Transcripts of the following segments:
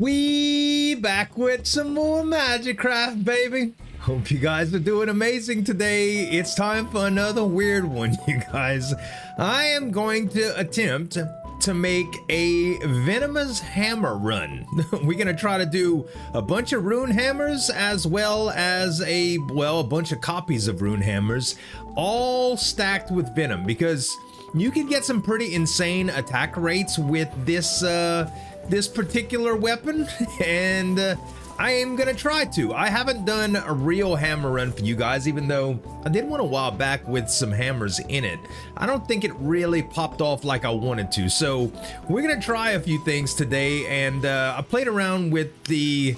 We back with some more MAGICRAFT, baby. Hope you guys are doing amazing today. It's time for another weird one, you guys. I am going to attempt to make a Venomous hammer run. We're gonna try to do a bunch of rune hammers as well as a bunch of copies of rune hammers, all stacked with Venom, because you can get some pretty insane attack rates with this this particular weapon, and I am gonna try to. I haven't done a real hammer run for you guys, even though I did one a while back with some hammers in it. I don't think it really popped off like I wanted to, so we're gonna try a few things today. And I played around with the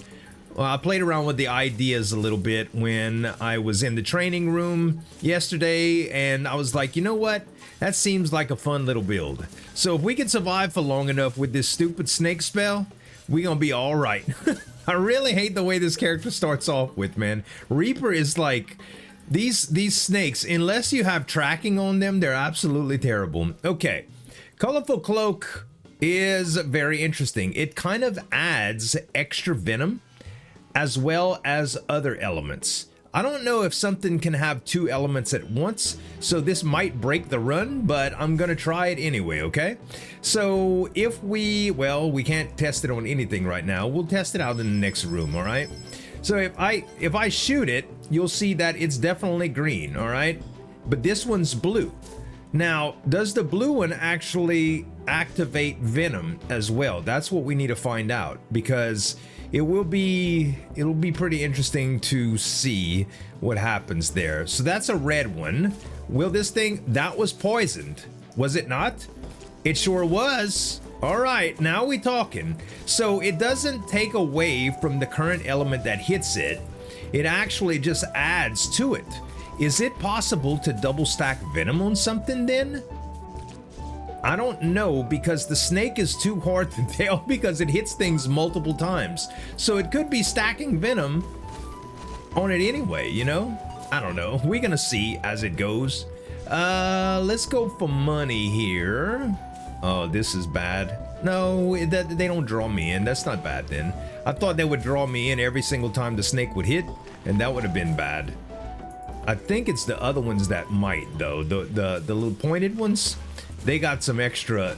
ideas a little bit when I was in the training room yesterday, and I was like, you know what? That seems like a fun little build. So if we can survive for long enough with this stupid snake spell, we're gonna be all right. I really hate the way this character starts off with, man. Reaper is like, these snakes, unless you have tracking on them, they're absolutely terrible. Okay, Colorful Cloak is very interesting. It kind of adds extra venom as well as other elements. I don't know if something can have two elements at once, so this might break the run, but I'm gonna try it anyway, okay? So if we can't test it on anything right now. We'll test it out in the next room, all right? So if I shoot it, you'll see that it's definitely green, all right? But this one's blue. Now, does the blue one actually activate Venom as well? That's what we need to find out, because it'll be pretty interesting to see what happens there. So that's a red one. Will this thing, that was poisoned, was it not? It sure was. All right, now we talking. So it doesn't take away from the current element that hits it. It actually just adds to it. Is it possible to double stack Venom on something then? I don't know, because the snake is too hard to tell because it hits things multiple times. So it could be stacking Venom on it anyway, you know? I don't know. We're gonna see as it goes. Let's go for money here. Oh, this is bad. No, they don't draw me in. That's not bad then. I thought they would draw me in every single time the snake would hit, and that would have been bad. I think it's the other ones that might, though. The little pointed ones. They got some extra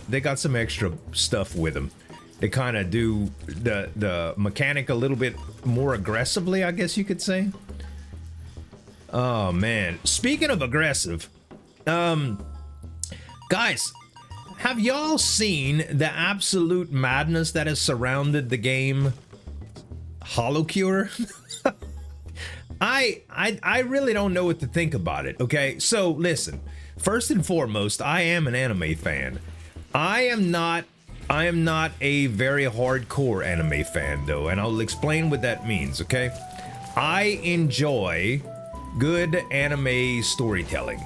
stuff with them. They kind of do the mechanic a little bit more aggressively, I guess you could say. Oh man, speaking of aggressive, guys, have y'all seen the absolute madness that has surrounded the game HoloCure? I really don't know what to think about it. Okay, so listen. First and foremost, I am an anime fan. I am not a very hardcore anime fan though, and I'll explain what that means, okay? I enjoy good anime storytelling,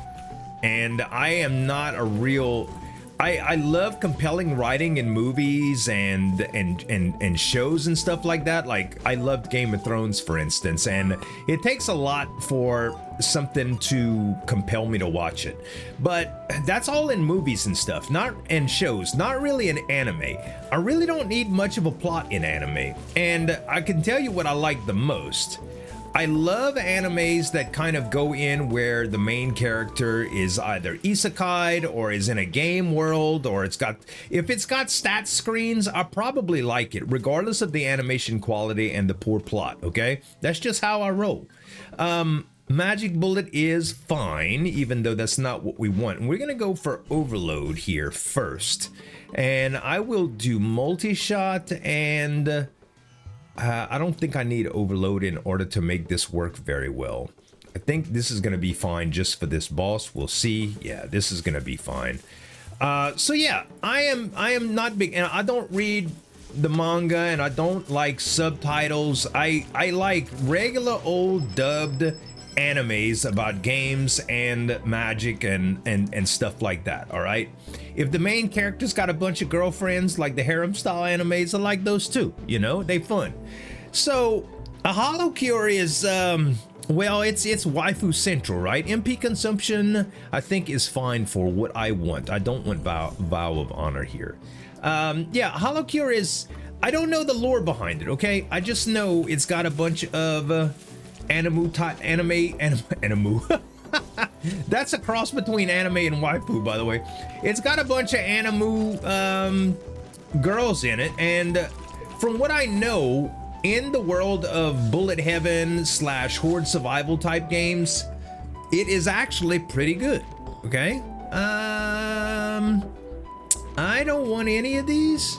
and I am not a real... I love compelling writing in movies and shows and stuff like that. Like, I loved Game of Thrones, for instance, and it takes a lot for something to compel me to watch it. But that's all in movies and stuff, not in shows, not really in anime. I really don't need much of a plot in anime, and I can tell you what I like the most. I love animes that kind of go in where the main character is either isekai'd or is in a game world, or if it's got stat screens, I probably like it, regardless of the animation quality and the poor plot, okay? That's just how I roll. Magic Bullet is fine, even though that's not what we want. And we're gonna go for Overload here first. And I will do multi-shot, and I don't think I need Overload in order to make this work very well. I think this is going to be fine just for this boss. We'll see. Yeah, this is going to be fine. So yeah, I am not big, and I don't read the manga, and I don't like subtitles. I like regular old dubbed animes about games and magic and stuff like that, all right? If the main character's got a bunch of girlfriends, like the harem style animes, I like those too, you know? They fun. So a HoloCure is well, it's waifu central, right? MP consumption, I think, is fine for what I want. I don't want vow of honor here. Yeah, HoloCure is, I don't know the lore behind it, okay? I just know it's got a bunch of anime. That's a cross between anime and waifu, by the way. It's got a bunch of anime girls in it, and from what I know, in the world of bullet heaven / horde survival type games, it is actually pretty good. Okay. I don't want any of these.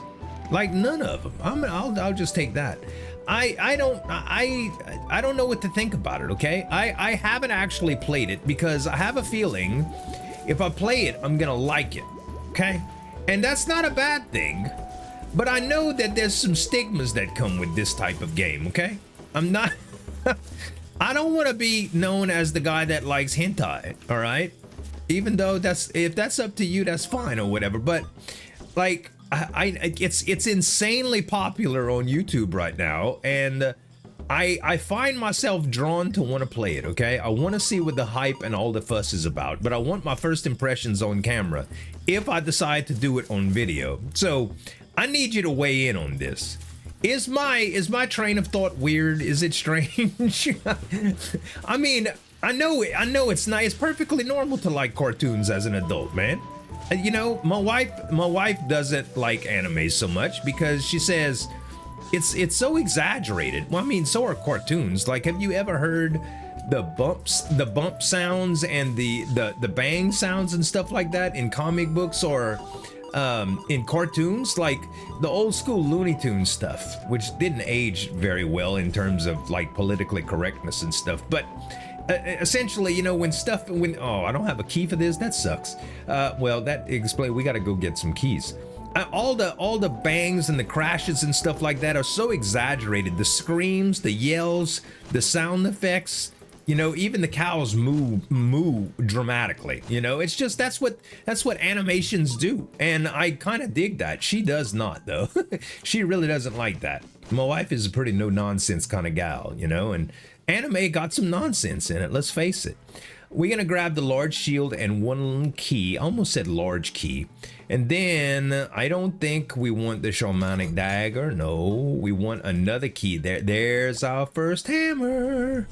Like none of them. I'll just take that. I don't know what to think about it. Okay. I haven't actually played it because I have a feeling if I play it, I'm gonna like it. Okay. And that's not a bad thing. But I know that there's some stigmas that come with this type of game, okay? I'm not... I don't want to be known as the guy that likes hentai, all right? Even though if that's up to you, that's fine or whatever. But, like, it's insanely popular on YouTube right now. And I find myself drawn to want to play it, okay? I want to see what the hype and all the fuss is about. But I want my first impressions on camera if I decide to do it on video. So... I need you to weigh in on this. Is my train of thought weird? Is it strange? I mean, I know it's nice. It's perfectly normal to like cartoons as an adult, man. You know, my wife doesn't like anime so much because she says it's so exaggerated. Well, I mean, so are cartoons. Like, have you ever heard the bump sounds and the bang sounds and stuff like that in comic books or in cartoons, like the old school Looney Tunes stuff, which didn't age very well in terms of like politically correctness and stuff. But essentially, you know, when oh, I don't have a key for this. That sucks. Well, that explains. We got to go get some keys. All the bangs and the crashes and stuff like that are so exaggerated. The screams, the yells, the sound effects. You know, even the cows moo dramatically. You know, it's just that's what animations do, and I kind of dig that. She does not, though. She really doesn't like that. My wife is a pretty no nonsense kind of gal, you know, and anime got some nonsense in it. Let's face it. We're gonna grab the large shield and one key. I almost said large key, and then I don't think we want the shamanic dagger. No, we want another key. There's our first hammer.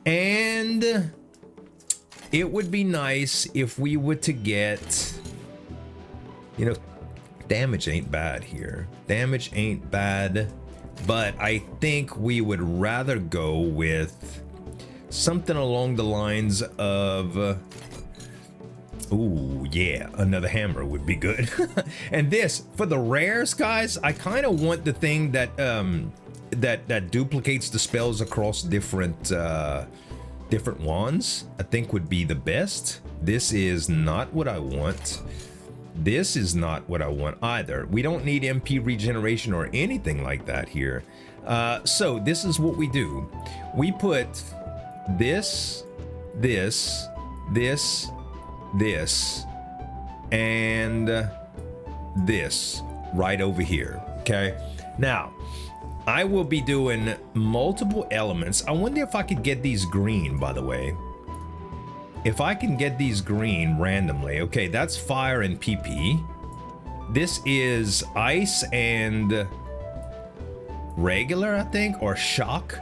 And it would be nice if we were to get, you know, damage ain't bad here. Damage ain't bad, but I think we would rather go with something along the lines of, ooh, yeah, another hammer would be good. And this, for the rares, guys, I kind of want the thing that, that duplicates the spells across different wands. I think would be the best. This is not what I want. This is not what I want either. We don't need MP regeneration or anything like that here. So this is what we do. We put this, and this right over here. Okay. Now, I will be doing multiple elements. I wonder if I could get these green, by the way. If I can get these green randomly. Okay, that's fire and PP. This is ice and regular, I think, or shock.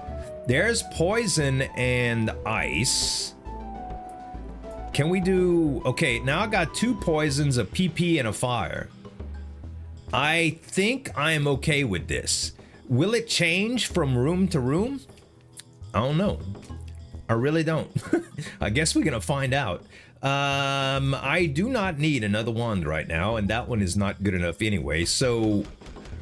There's poison and ice. Can we do... Okay, now I got 2 poisons, a PP, and a fire. I think I am okay with this. Will it change from room to room? I don't know. I really don't. I guess we're gonna find out. I do not need another wand right now, and that one is not good enough anyway. So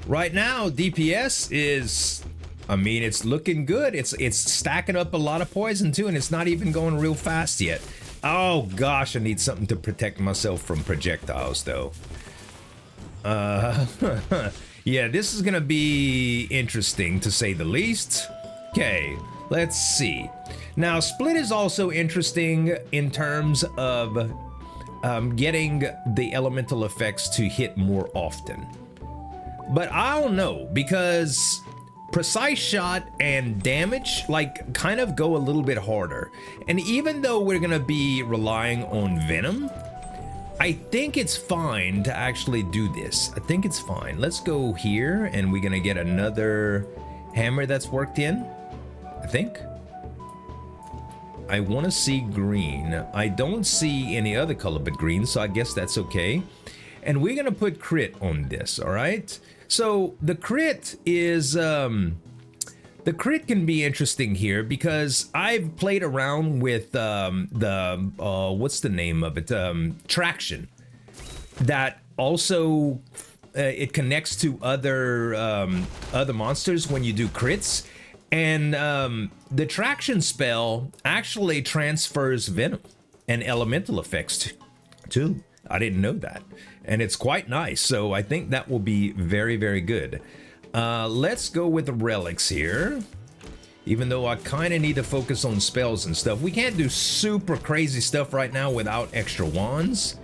right now, DPS is, I mean, it's looking good. It's stacking up a lot of poison too, and it's not even going real fast yet. Oh gosh, I need something to protect myself from projectiles though. Yeah, this is gonna be interesting to say the least. Okay, let's see. Now, split is also interesting in terms of getting the elemental effects to hit more often. But I don't know, because precise shot and damage like kind of go a little bit harder. And even though we're gonna be relying on Venom, I think it's fine to actually do this. I think it's fine. Let's go here and we're gonna get another hammer that's worked in, I think. I want to see green. I don't see any other color but green, so I guess that's okay. And we're gonna put crit on this, all right? So the crit is the crit can be interesting here because I've played around with what's the name of it? Traction. That also it connects to other monsters when you do crits. And the traction spell actually transfers Venom and elemental effects too. I didn't know that. And it's quite nice. So I think that will be very, very good. Let's go with the relics here. Even though I kind of need to focus on spells and stuff. We can't do super crazy stuff right now without extra wands.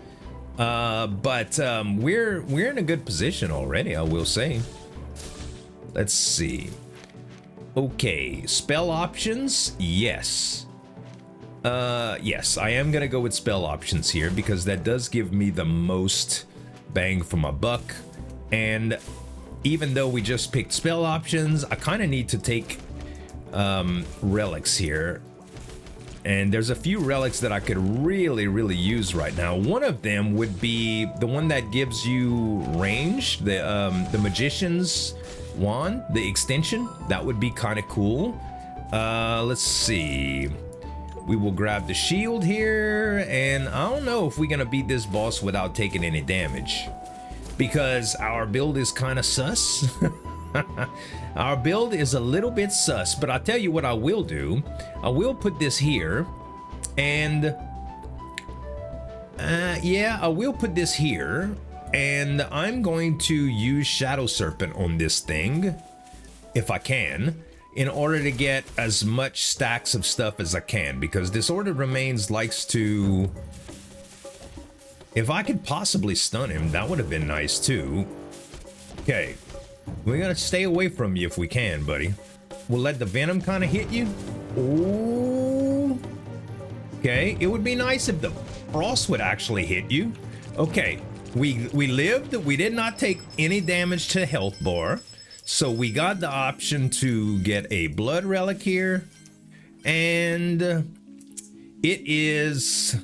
But we're in a good position already, I will say. Let's see. Okay, spell options, yes. Yes, I am gonna go with spell options here because that does give me the most bang for my buck. And even though we just picked spell options, I kind of need to take relics here. And there's a few relics that I could really, really use right now. One of them would be the one that gives you range, the Magician's Wand, the extension. That would be kind of cool. Let's see. We will grab the shield here, and I don't know if we're gonna beat this boss without taking any damage because our build is kind of sus. Our build is a little bit sus, but I'll tell you what I will do. I will put this here, and yeah, I will put this here. And I'm going to use Shadow Serpent on this thing, if I can, in order to get as much stacks of stuff as I can, because Disordered Remains likes to... If I could possibly stun him, that would have been nice too. Okay, we're gonna stay away from you if we can, buddy. We'll let the Venom kind of hit you. Ooh. Okay, it would be nice if the Frost would actually hit you. Okay. We lived, we did not take any damage to health bar, so we got the option to get a blood relic here, and it is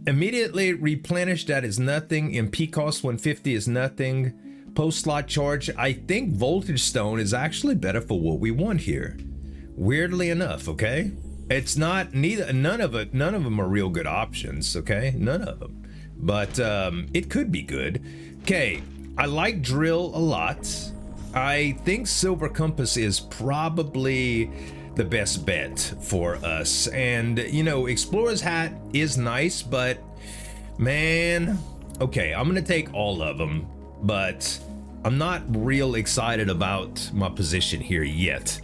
immediately replenished. That is nothing. MP cost 150 is nothing. Post slot charge. I think Voltage Stone is actually better for what we want here, weirdly enough. Okay. It's not none of them are real good options, okay? None of them. But it could be good. Okay, I like Drill a lot. I think Silver Compass is probably the best bet for us. And, you know, Explorer's Hat is nice, but man, okay, I'm gonna take all of them, but I'm not real excited about my position here yet.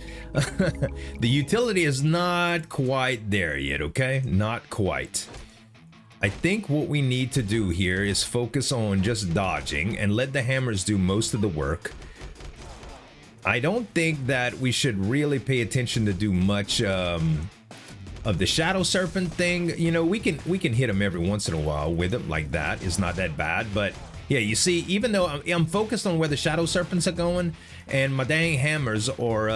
The utility is not quite there yet, okay? Not quite. I think what we need to do here is focus on just dodging and let the hammers do most of the work. I don't think that we should really pay attention to do much of the Shadow Serpent thing. You know, we can hit him every once in a while with it like that. It's not that bad, but yeah, you see, even though I'm focused on where the Shadow Serpents are going and my dang hammers, or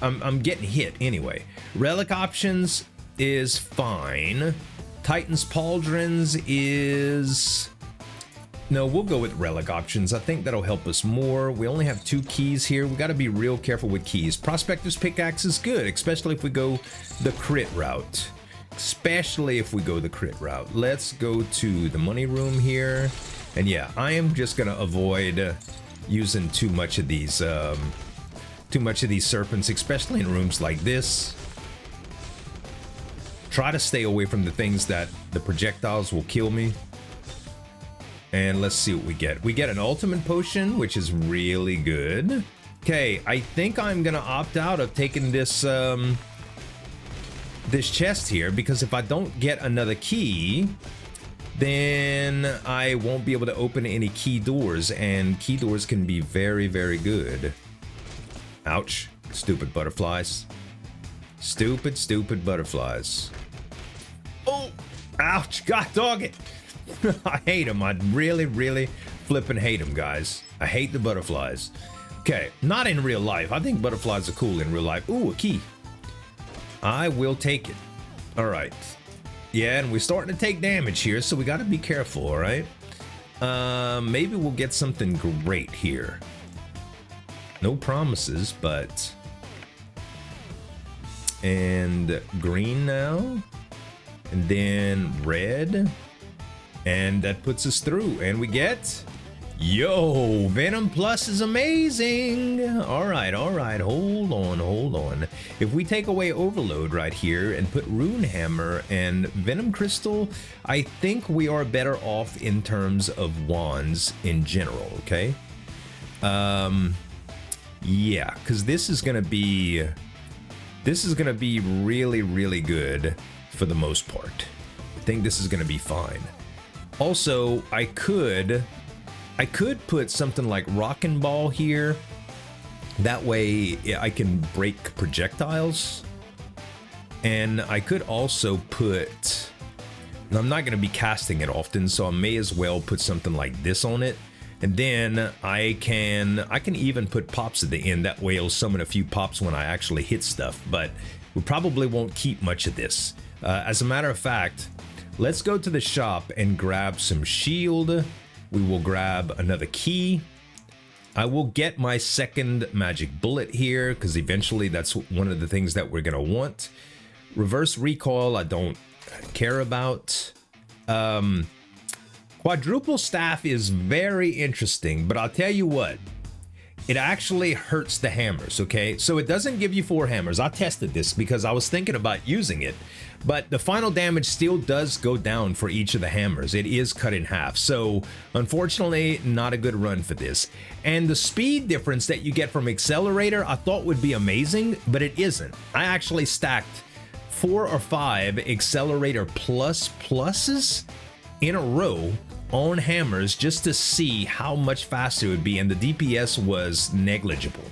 I'm getting hit anyway. Relic options is fine. Titan's Pauldrons is... No, we'll go with relic options. I think that'll help us more. We only have 2 keys here. We got to be real careful with keys. Prospector's Pickaxe is good, especially if we go the crit route. Especially if we go the crit route. Let's go to the money room here. And yeah, I am just gonna avoid using too much of these serpents, especially in rooms like this. Try to stay away from the things that the projectiles will kill me. And let's see what we get. We get an ultimate potion, which is really good. Okay, I think I'm gonna opt out of taking this this chest here, because if I don't get another key, then I won't be able to open any key doors, and key doors can be very, very good. Ouch. Stupid butterflies. Stupid, stupid butterflies. Oh! Ouch, god dog it. I hate them. I really, really flipping hate them, guys. I hate the butterflies. Okay, not in real life. I think butterflies are cool in real life. Ooh, a key. I will take it. All right. Yeah, and we're starting to take damage here, so we got to be careful, all right? Maybe we'll get something great here. No promises, but... And green now. And then red. And that puts us through. And we get... Yo, Venom Plus is amazing. All right, hold on. If we take away Overload right here and put Rune Hammer and Venom Crystal, I think we are better off in terms of wands in general, okay? Yeah, because this is gonna be really, really good for the most part. I think this is gonna be fine. Also, I could put something like Rockin' Ball here. That way I can break projectiles. And I could also put... I'm not going to be casting it often, so I may as well put something like this on it. And then I can even put pops at the end. That way it'll summon a few pops when I actually hit stuff. But we probably won't keep much of this. As a matter of fact, let's go to the shop and grab some shield. We will grab another key. I will get my second magic bullet here because eventually that's one of the things that we're gonna want. Reverse recoil, I don't care about. Quadruple staff is very interesting, but I'll tell you what, it actually hurts the hammers, okay? So it doesn't give you 4 hammers. I tested this because I was thinking about using it, but the final damage still does go down for each of the hammers. It is cut in half. So unfortunately, not a good run for this. And the speed difference that you get from Accelerator, I thought would be amazing, but it isn't. I actually stacked 4 or 5 Accelerator pluses in a row on hammers just to see how much faster it would be, and the DPS was negligible.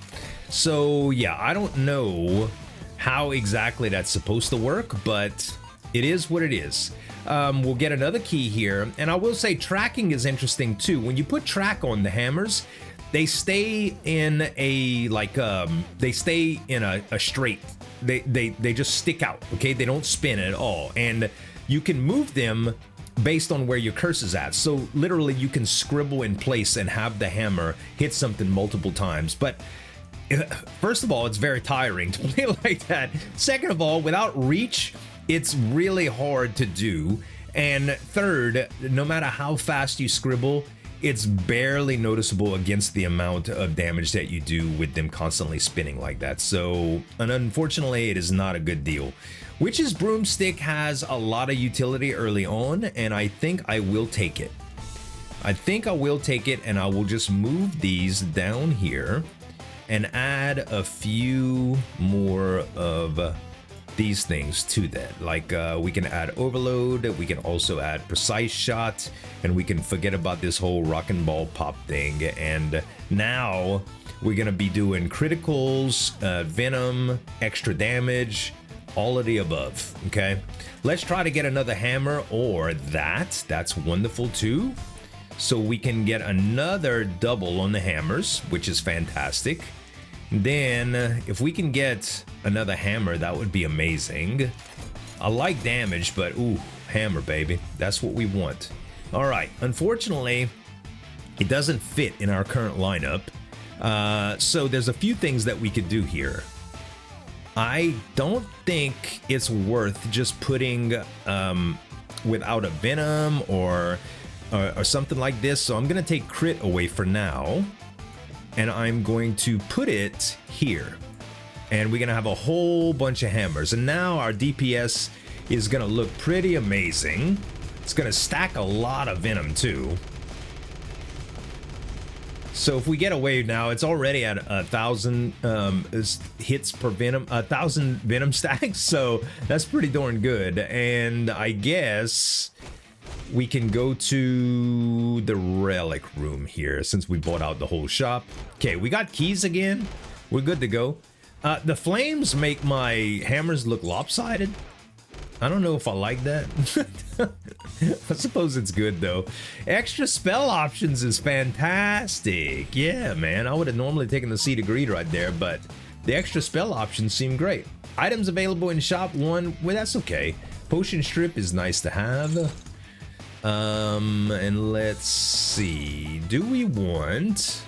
So yeah, I don't know how exactly that's supposed to work, but it is what it is. We'll get another key here, and I will say tracking is interesting too. When you put track on the hammers, they stay in a straight. They just stick out, okay? They don't spin at all, and you can move them based on where your curse is at. So literally you can scribble in place and have the hammer hit something multiple times. But first of all, it's very tiring to play like that. Second of all, without reach, it's really hard to do. And third, no matter how fast you scribble, it's barely noticeable against the amount of damage that you do with them constantly spinning like that. So, and unfortunately, it is not a good deal. Witch's Broomstick has a lot of utility early on, and I think I will take it. I think I will take it, and I will just move these down here and add a few more of these things to that. Like we can add Overload, we can also add Precise Shot, and we can forget about this whole Rockin' Ball pop thing. And now we're gonna be doing criticals, Venom, extra damage, all of the above, okay? Let's try to get another hammer or that. That's wonderful too. So we can get another double on the hammers, which is fantastic. Then if we can get another hammer, that would be amazing. I like damage, but ooh, hammer, baby. That's what we want. All right, unfortunately, it doesn't fit in our current lineup. So there's a few things that we could do here. I don't think it's worth just putting without a Venom or something like this. So I'm gonna take crit away for now, and I'm going to put it here. And we're gonna have a whole bunch of hammers. And now our DPS is gonna look pretty amazing. It's gonna stack a lot of Venom too. So if we get away now, it's already at 1,000 hits per Venom, 1,000 Venom stacks. So that's pretty darn good. And I guess we can go to the relic room here since we bought out the whole shop. Okay, we got keys again. We're good to go. The flames make my hammers look lopsided. I don't know if I like that. I suppose it's good though. Extra spell options is fantastic. Yeah, man. I would have normally taken the seed agreed right there, but the extra spell options seem great. Items available in shop 1. Well, that's okay. Potion strip is nice to have. And let's see. Do we want...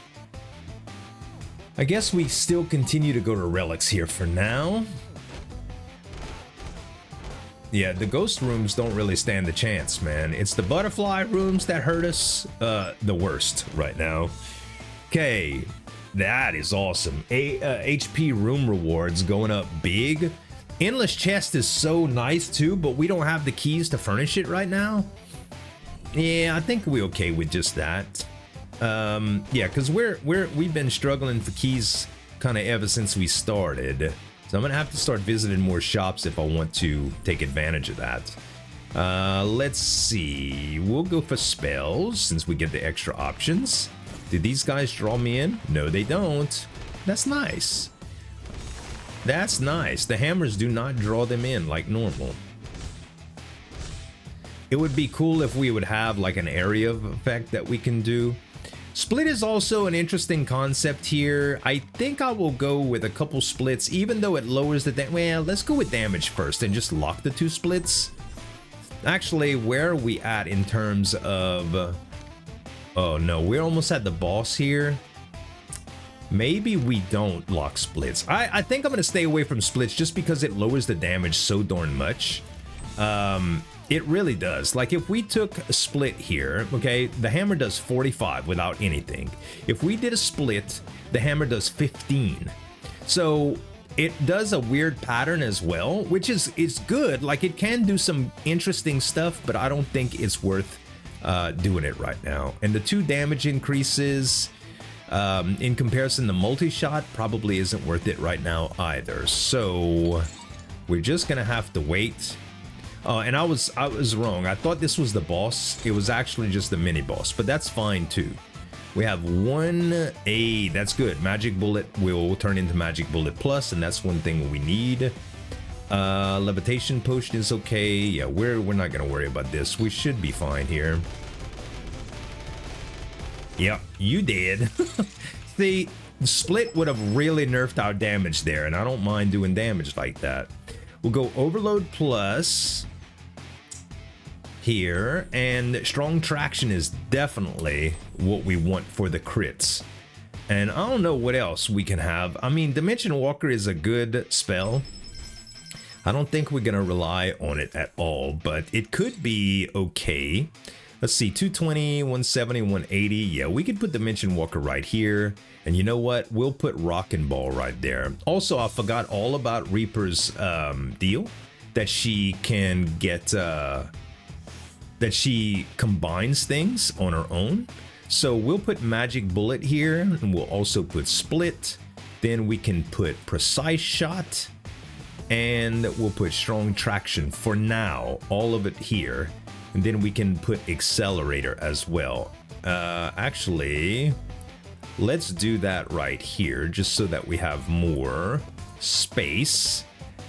I guess we still continue to go to relics here for now. Yeah, the ghost rooms don't really stand a chance, man. It's the butterfly rooms that hurt us the worst right now. Okay, that is awesome. HP room rewards going up big. Endless chest is so nice too, but we don't have the keys to furnish it right now. Yeah, I think we're okay with just that. Yeah, because we've been struggling for keys kind of ever since we started. So I'm gonna have to start visiting more shops if I want to take advantage of that. Let's see. We'll go for spells since we get the extra options. Did these guys draw me in? No, they don't. That's nice. That's nice. The hammers do not draw them in like normal. It would be cool if we would have like an area of effect that we can do. Split is also an interesting concept here. I think I will go with a couple splits, even though it lowers the damage. Well, let's go with damage first and just lock the 2 splits. Actually, where are we at in terms of... oh no, we're almost at the boss here. Maybe we don't lock splits. I think I'm going to stay away from splits just because it lowers the damage so darn much. It really does. Like if we took a split here, okay, the hammer does 45 without anything. If we did a split, the hammer does 15. So it does a weird pattern as well, which is good. Like it can do some interesting stuff, but I don't think it's worth doing it right now. And the 2 damage increases in comparison to multi-shot probably isn't worth it right now either. So we're just gonna have to wait. And I was wrong. I thought this was the boss. It was actually just the mini boss, but that's fine too. We have 1 A. That's good. Magic bullet will turn into magic bullet plus, and that's one thing we need. Levitation potion is okay. Yeah, we're not gonna worry about this. We should be fine here. Yep, you did. See, split would have really nerfed our damage there, and I don't mind doing damage like that. We'll go overload plus here, and strong traction is definitely what we want for the crits. And I don't know what else we can have. I mean, Dimension Walker is a good spell. I don't think we're gonna rely on it at all, but it could be okay. Let's see, 220, 170, 180. Yeah, we could put Dimension Walker right here. And you know what? We'll put Rockin' Ball right there. Also, I forgot all about Reaper's deal. That she can get... that she combines things on her own. So we'll put Magic Bullet here. And we'll also put Split. Then we can put Precise Shot. And we'll put Strong Traction for now. All of it here. And then we can put Accelerator as well. Actually, let's do that right here, just so that we have more space.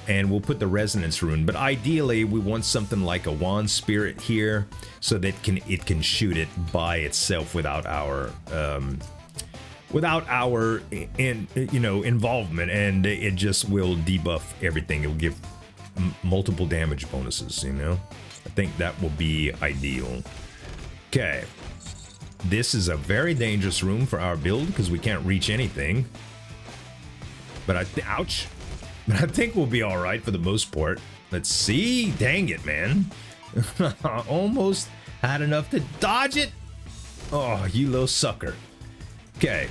And we'll put the Resonance Rune. But ideally, we want something like a Wand Spirit here, so that it can shoot it by itself without our involvement, and it just will debuff everything. It will give multiple damage bonuses, you know. I think that will be ideal. Okay. This is a very dangerous room for our build because we can't reach anything. But ouch. But I think we'll be all right for the most part. Let's see. Dang it, man. Almost had enough to dodge it. Oh, you little sucker. Okay.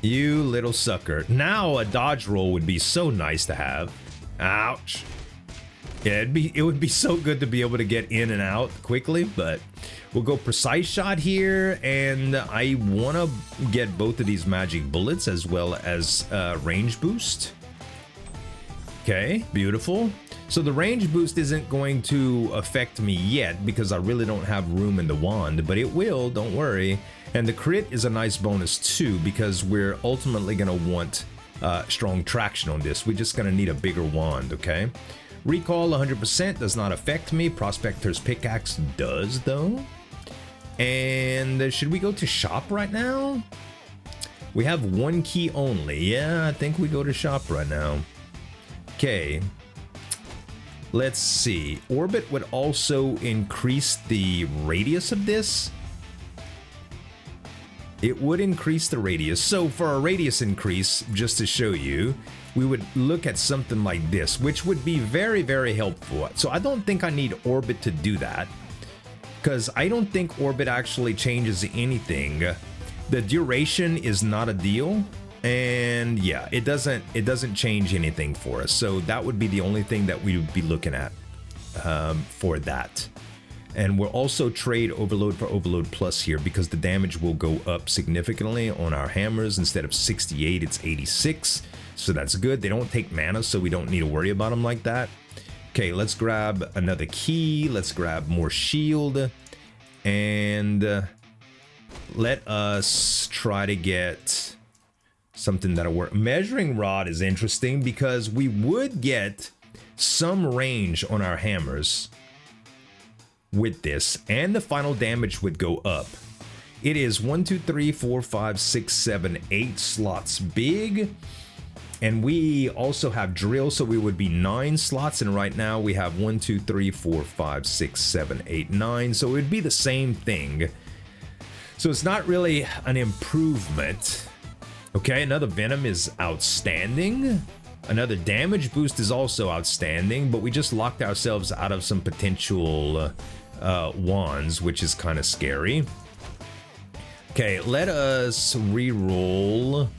You little sucker. Now a dodge roll would be so nice to have. Ouch. Yeah, it would be so good to be able to get in and out quickly, but we'll go Precise Shot here, and I want to get both of these magic bullets as well as range boost. Okay, beautiful. So the range boost isn't going to affect me yet because I really don't have room in the wand, but it will, don't worry. And the crit is a nice bonus too because we're ultimately going to want strong traction on this. We're just going to need a bigger wand, okay? Recall 100% does not affect me. Prospector's Pickaxe does, though. And should we go to shop right now? We have one key only. Yeah, I think we go to shop right now. Okay. Let's see. Orbit would also increase the radius of this. It would increase the radius. So for a radius increase, just to show you, we would look at something like this, which would be very, very helpful. So I don't think I need Orbit to do that, because I don't think Orbit actually changes anything. The duration is not a deal, and yeah, it doesn't change anything for us. So that would be the only thing that we would be looking at for that. And we'll also trade Overload for Overload Plus here, because the damage will go up significantly on our hammers. Instead of 68, it's 86. So that's good. They don't take mana, so we don't need to worry about them like that. Okay, let's grab another key. Let's grab more shield. And let us try to get something that'll work. Measuring Rod is interesting because we would get some range on our hammers with this, and the final damage would go up. It is 1, 2, 3, 4, 5, 6, 7, 8 slots big. And we also have drill, so we would be 9 slots, and right now we have 1, 2, 3, 4, 5, 6, 7, 8, 9, so it would be the same thing. So it's not really an improvement. Okay, another Venom is outstanding. Another damage boost is also outstanding, but we just locked ourselves out of some potential wands, which is kind of scary. Okay, let us re-roll.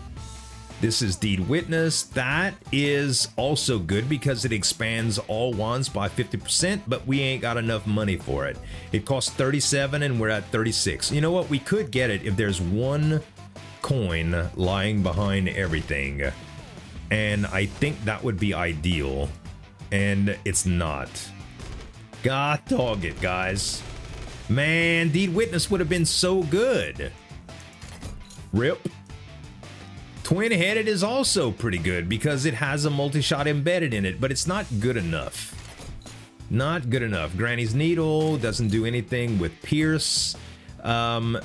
This is Deed Witness. That is also good because it expands all wands by 50%, but we ain't got enough money for it. It costs 37 and we're at 36. You know what? We could get it if there's one coin lying behind everything. And I think that would be ideal. And it's not. God dog it, guys. Man, Deed Witness would have been so good. Rip. Twin-headed is also pretty good because it has a multi-shot embedded in it, but it's not good enough. Not good enough. Granny's Needle doesn't do anything with Pierce. Capacity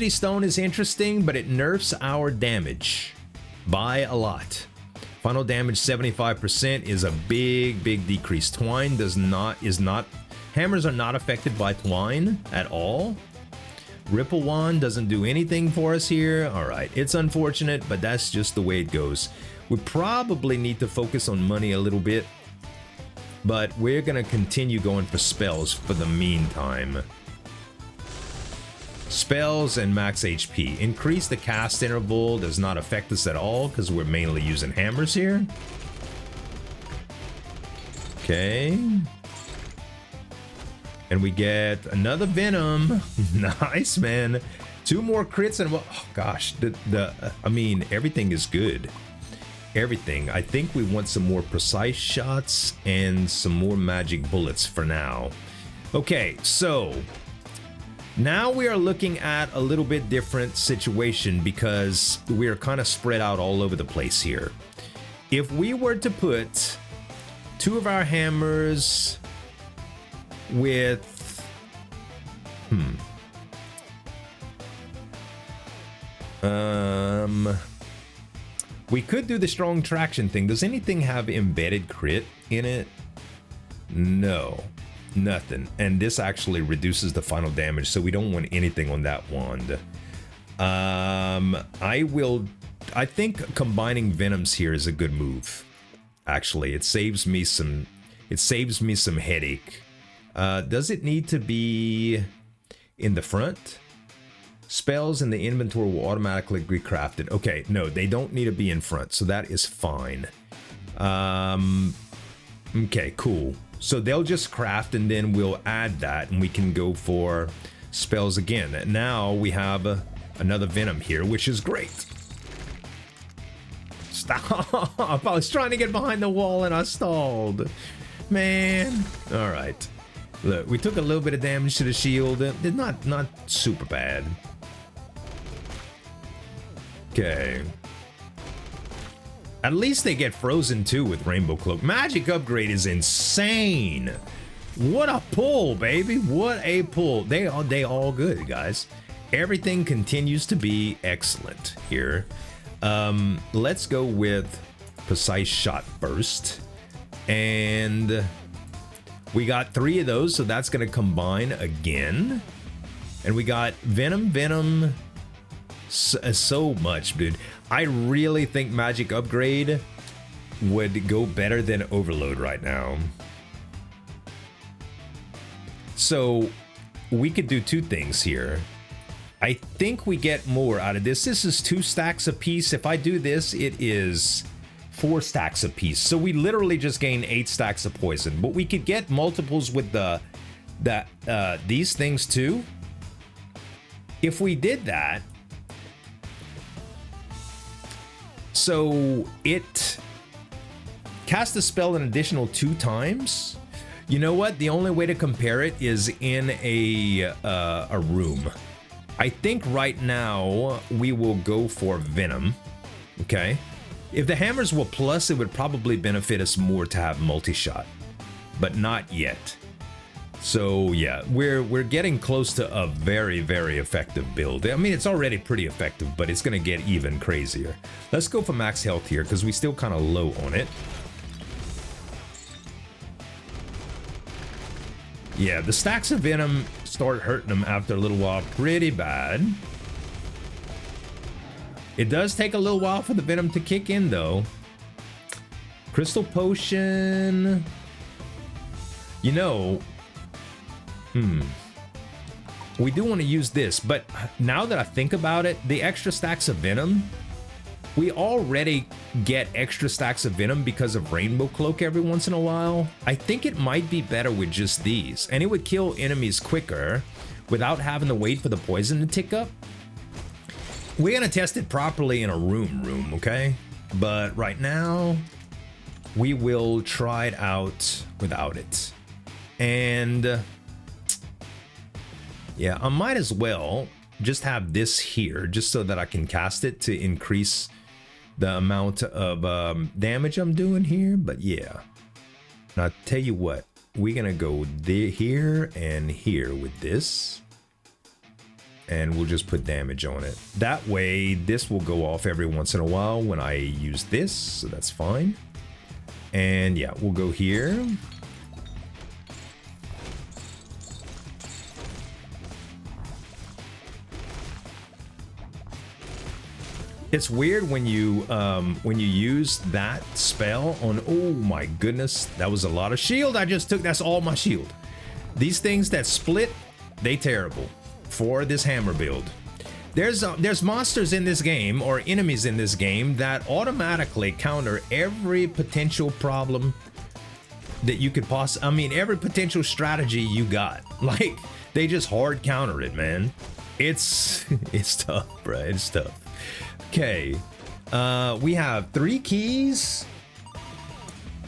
Stone is interesting, but it nerfs our damage by a lot. Final damage 75% is a big decrease. Twine hammers are not affected by twine at all. Ripple Wand doesn't do anything for us here. All right, it's unfortunate, but that's just the way it goes. We probably need to focus on money a little bit, but we're gonna continue going for spells for the meantime. Spells and max HP. Increase the cast interval does not affect us at all because we're mainly using hammers here. Okay. And we get another Venom. Nice, man. 2 more crits and, oh gosh, I mean, everything is good. Everything. I think we want some more precise shots and some more magic bullets for now. Okay, so now we are looking at a little bit different situation because we are kind of spread out all over the place here. If we were to put 2 of our hammers with we could do the strong traction thing. Does anything have embedded crit in it? No, nothing. And this actually reduces the final damage, so we don't want anything on that wand. I think combining Venoms here is a good move. Actually, it saves me some headache. Does it need to be in the front? Spells in the inventory will automatically be crafted. Okay, no, they don't need to be in front, so that is fine. Okay, cool. So they'll just craft and then we'll add that and we can go for spells again. Now we have another Venom here, which is great. Stop! I was trying to get behind the wall and I stalled. Man. All right. Look, we took a little bit of damage to the shield. Not super bad. Okay. At least they get frozen too with Rainbow Cloak. Magic upgrade is insane. What a pull, baby. What a pull. They all good, guys. Everything continues to be excellent here. Let's go with Precise Shot first. And we got 3 of those, so that's going to combine again. And we got Venom. So much, dude. I really think Magic Upgrade would go better than Overload right now. So we could do 2 things here. I think we get more out of this. This is 2 stacks apiece. If I do this, it is 4 stacks apiece. So we literally just gain 8 stacks of poison. But we could get multiples with these things too. If we did that, so it cast a spell an additional 2 times. You know what? The only way to compare it is in a room. I think right now we will go for Venom. Okay. If the hammers were plus, it would probably benefit us more to have multi-shot, but not yet. So yeah, we're getting close to a very, very effective build. I mean, it's already pretty effective, but it's gonna get even crazier. Let's go for max health here because we still kind of low on it. Yeah, the stacks of Venom start hurting them after a little while pretty bad. It does take a little while for the Venom to kick in though. Crystal Potion. You know, we do want to use this, but now that I think about it, the extra stacks of Venom, we already get extra stacks of Venom because of Rainbow Cloak every once in a while. I think it might be better with just these, and it would kill enemies quicker without having to wait for the poison to tick up. We're gonna test it properly in a room, okay? But right now, we will try it out without it. And yeah, I might as well just have this here just so that I can cast it to increase the amount of damage I'm doing here. But yeah, now I'll tell you what, we're gonna go here and here with this, and we'll just put damage on it. That way this will go off every once in a while when I use this, so that's fine. And yeah, we'll go here. It's weird when you use that spell on, oh my goodness, that was a lot of shield I just took. That's all my shield. These things that split, they terrible for this hammer build. There's monsters in this game, or enemies in this game, that automatically counter every potential problem that you could I mean, every potential strategy you got. Like, they just hard counter it, man. It's tough, bro. It's tough. Okay, we have 3 keys.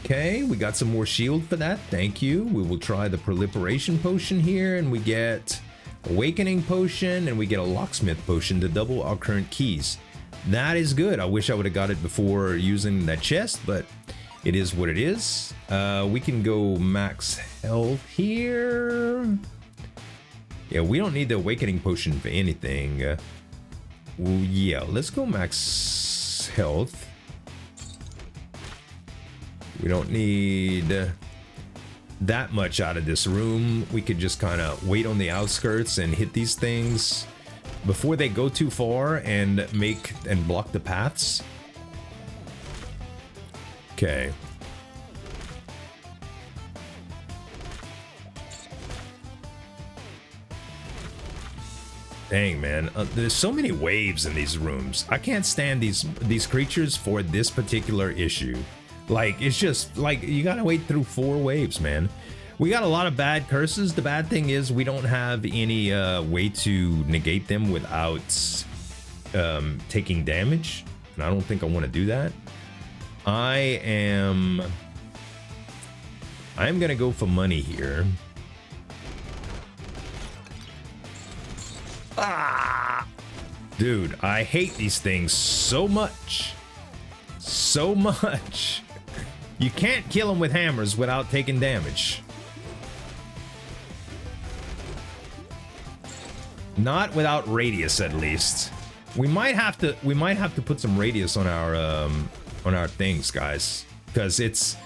Okay, we got some more shield for that. Thank you. We will try the proliferation potion here, and we get awakening potion, and we get a locksmith potion to double our current keys. That is good. I wish I would have got it before using that chest, but it is what it is. We can go max health here. Yeah, we don't need the awakening potion for anything. Well, yeah, let's go max health. We don't need that much out of this room. We could just kind of wait on the outskirts and hit these things before they go too far and block the paths. Okay. Dang, man, there's so many waves in these rooms. I can't stand these creatures for this particular issue. Like, it's just like you gotta wait through 4 waves, man. We got a lot of bad curses. The bad thing is we don't have any way to negate them without taking damage, and I don't think I want to do that. I am gonna go for money here. Ah, dude, I hate these things so much. So much. You can't kill him with hammers without taking damage. Not without radius, at least. We might have to put some radius on our things, guys, because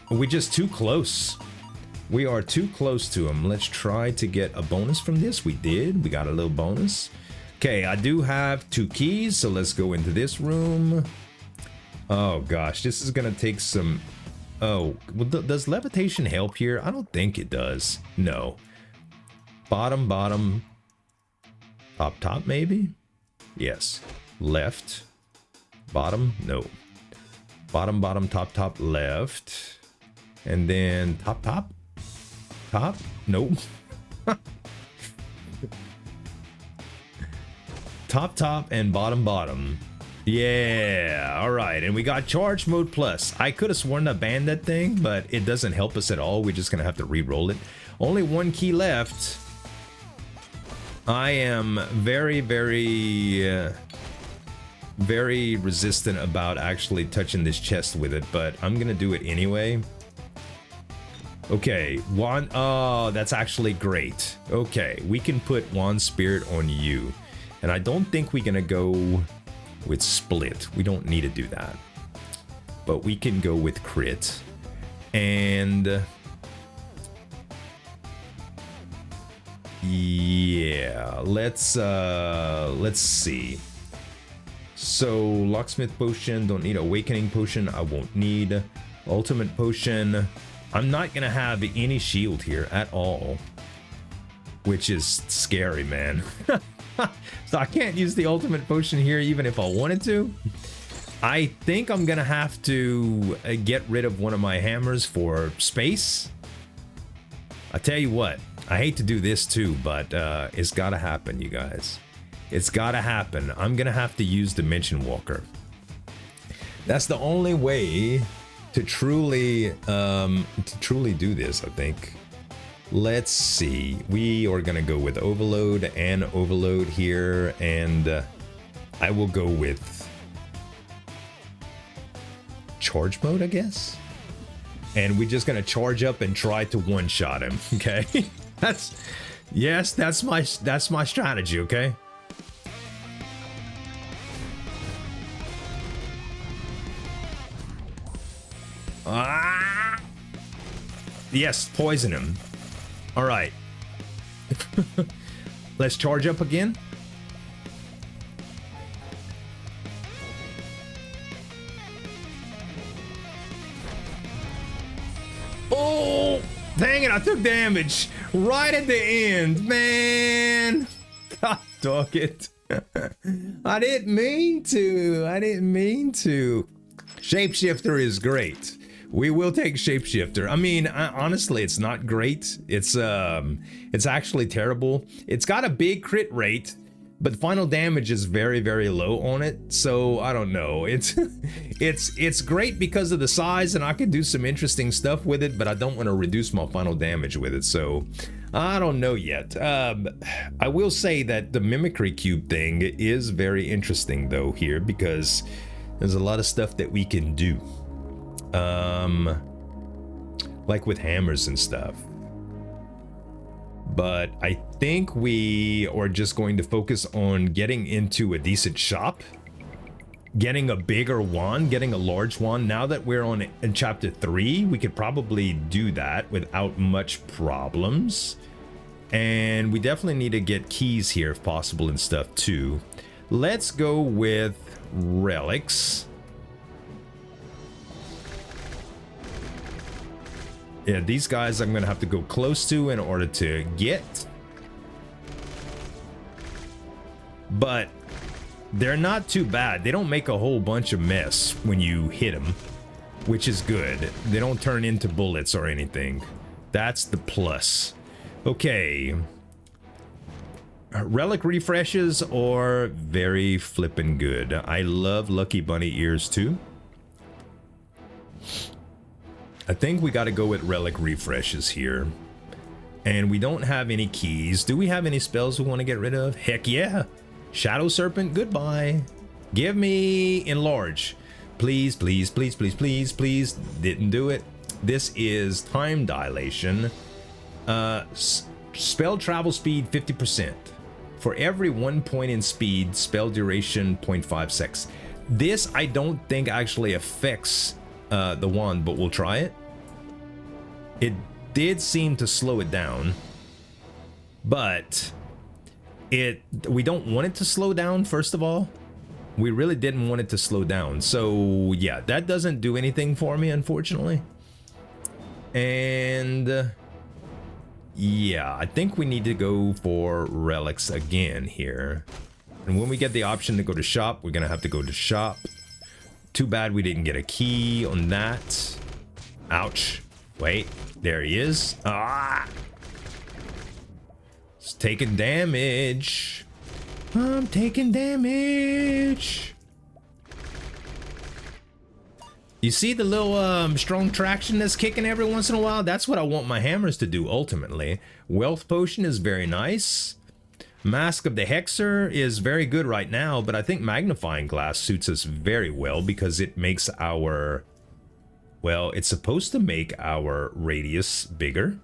we're just too close. We are too close to him. Let's try to get a bonus from this. We did. We got a little bonus. Okay, I do have 2 keys, so let's go into this room. Oh gosh, this is gonna take some. Oh, does levitation help here? I don't think it does. No. Bottom, bottom. Top, top, maybe? Yes. Left. Bottom? No. Bottom, bottom, top, top, left. And then top, top? Top? Nope. Top, top, and bottom, bottom. Yeah, alright. And we got Charge Mode Plus. I could have sworn to ban that thing, but it doesn't help us at all. We're just gonna have to re-roll it. Only 1 key left. I am very, very, very resistant about actually touching this chest with it, but I'm gonna do it anyway. Okay, wand. Oh, that's actually great. Okay, we can put Wand Spirit on you. And I don't think we're gonna go with Split. We don't need to do that. But we can go with Crit. And yeah, let's see. So Locksmith Potion, don't need Awakening Potion, I won't need. Ultimate Potion, I'm not gonna have any shield here at all, which is scary, man. So I can't use the Ultimate Potion here even if I wanted to. I think I'm gonna have to get rid of one of my hammers for space. I tell you what, I hate to do this too, but it's gotta happen, you guys. It's gotta happen. I'm gonna have to use Dimension Walker. That's the only way to truly do this, I think. Let's see. We are gonna go with Overload and Overload here, and I will go with Charge Mode, I guess. And we're just gonna charge up and try to one-shot him. Okay, that's my strategy. Okay. Ah! Yes, poison him. All right. Let's charge up again. Oh, dang it, I took damage right at the end, man. God dog it. I didn't mean to. Shapeshifter is great. We will take Shapeshifter. I mean, honestly, it's not great. It's actually terrible. It's got a big crit rate, but final damage is very, very low on it. So I don't know. It's great because of the size, and I can do some interesting stuff with it, but I don't want to reduce my final damage with it. So I don't know yet. I will say that the Mimicry Cube thing is very interesting though here, because there's a lot of stuff that we can do. Like with hammers and stuff. But I think we are just going to focus on getting into a decent shop, getting a bigger wand, getting a large wand. Now that we're in chapter 3, we could probably do that without much problems. And we definitely need to get keys here if possible and stuff too. Let's go with relics. Yeah, these guys I'm gonna have to go close to in order to get. But they're not too bad. They don't make a whole bunch of mess when you hit them, which is good. They don't turn into bullets or anything. That's the plus. Okay. Relic refreshes are very flippin' good. I love Lucky Bunny ears too. I think we got to go with relic refreshes here. And we don't have any keys. Do we have any spells we want to get rid of? Heck yeah. Shadow Serpent, goodbye. Give me Enlarge. Please, please, please, please, please, please. Didn't do it. This is time dilation. Spell travel speed 50%. For every 1 point in speed, spell duration 0.5 seconds. This I don't think actually affects the wand, but we'll try it. It did seem to slow it down, but we don't want it to slow down. First of all, we really didn't want it to slow down. So yeah, that doesn't do anything for me, unfortunately. And yeah, I think we need to go for relics again here. And when we get the option to go to shop, we're gonna have to go to shop. Too bad we didn't get a key on that. Ouch. Wait, there he is. Ah! It's taking damage. I'm taking damage. You see the little strong traction that's kicking every once in a while? That's what I want my hammers to do ultimately. Wealth potion is very nice. Mask of the Hexer is very good right now, but I think magnifying glass suits us very well because it makes our, well, it's supposed to make our radius bigger.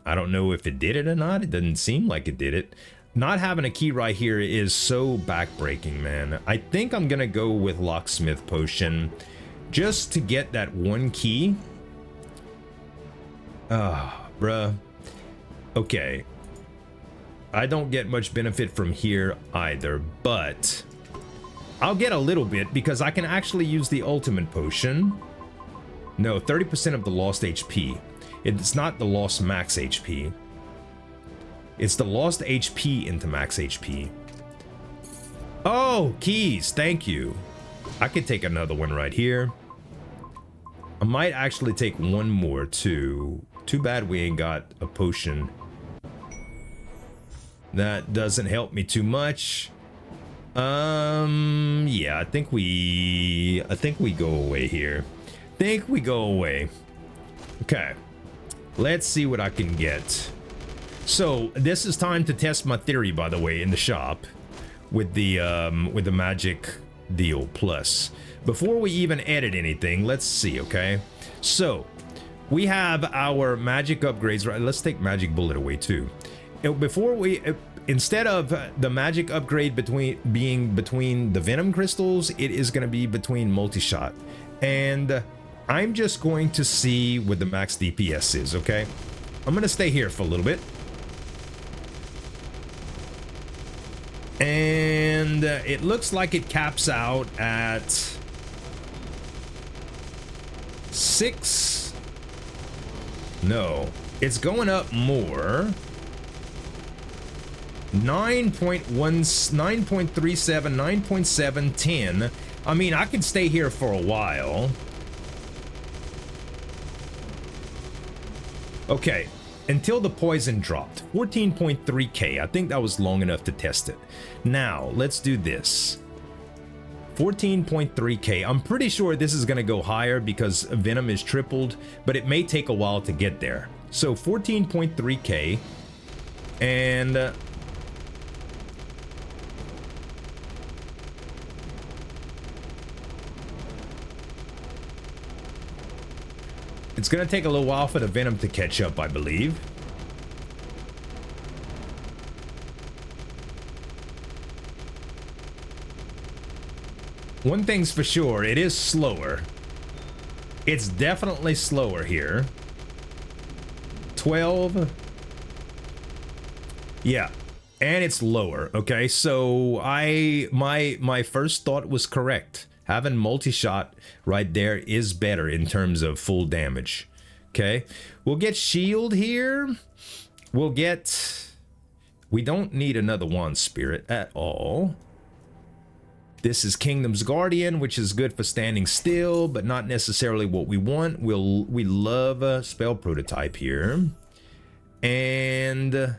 I don't know if it did it or not. It doesn't seem like it did it. Not having a key right here is so backbreaking, man. I think I'm gonna go with Locksmith Potion just to get that one key. Ah, bruh. Okay. I don't get much benefit from here either, but I'll get a little bit because I can actually use the ultimate potion. No, 30% of the lost HP. It's not the lost max HP. It's the lost HP into max HP. Oh, keys. Thank you. I could take another one right here. I might actually take one more too. Too bad we ain't got a potion. That doesn't help me too much. Yeah, I think we go away here. Think we go away. Okay. Let's see what I can get. So, this is time to test my theory, by the way, in the shop with the magic deal plus. Before we even edit anything, let's see, okay? So, we have our magic upgrades, right? Let's take magic bullet away too. Before we, instead of the magic upgrade being between the venom crystals, it is going to be between multi-shot. And I'm just going to see what the max DPS is, okay? I'm going to stay here for a little bit. And it looks like it caps out at 6. No, it's going up more. 9.1, 9.37, 9.7, 10. I mean, I could stay here for a while. Okay, until the poison dropped. 14.3k. I think that was long enough to test it. Now, let's do this. 14.3k. I'm pretty sure this is going to go higher because Venom is tripled, but it may take a while to get there. So 14.3k. And it's going to take a little while for the Venom to catch up, I believe. One thing's for sure, it is slower. It's definitely slower here. 12. Yeah, and it's lower. Okay, so my first thought was correct. Having multi-shot right there is better in terms of full damage. Okay, we'll get shield here. We'll get... We don't need another wand spirit at all. This is Kingdom's Guardian, which is good for standing still, but not necessarily what we want. We love a spell prototype here. And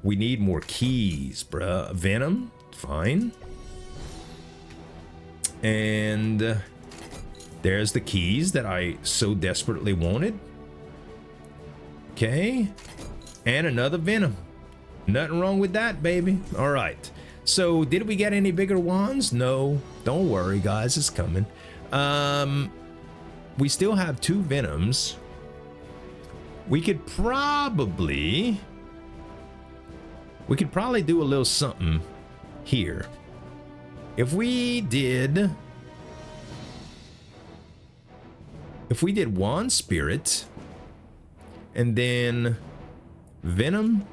we need more keys, bruh. Venom, fine. And there's the keys that I so desperately wanted. Okay. And another Venom. Nothing wrong with that, baby. All right. So did we get any bigger wands? No, don't worry guys, it's coming. We still have 2 Venoms. We could probably do a little something here. If we did Wand Spirit and then Venom,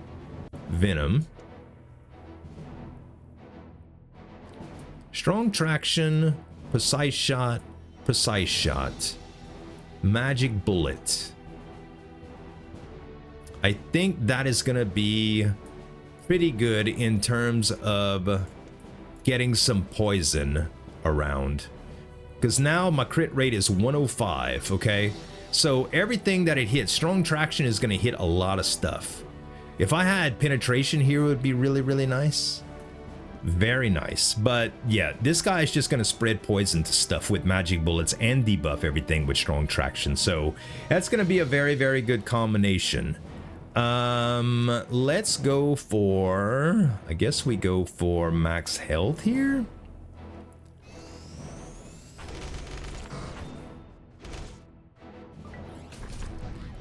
Strong Traction, Precise Shot, Magic Bullet. I think that is gonna be pretty good in terms of getting some poison around. Because now my crit rate is 105, okay? So everything that it hits, Strong Traction is gonna hit a lot of stuff. If I had penetration here, it would be really, really nice. Very nice. But yeah, this guy is just gonna spread poison to stuff with magic bullets and debuff everything with Strong Traction. So that's gonna be a very, very good combination. Let's go for, I guess we go for max health here.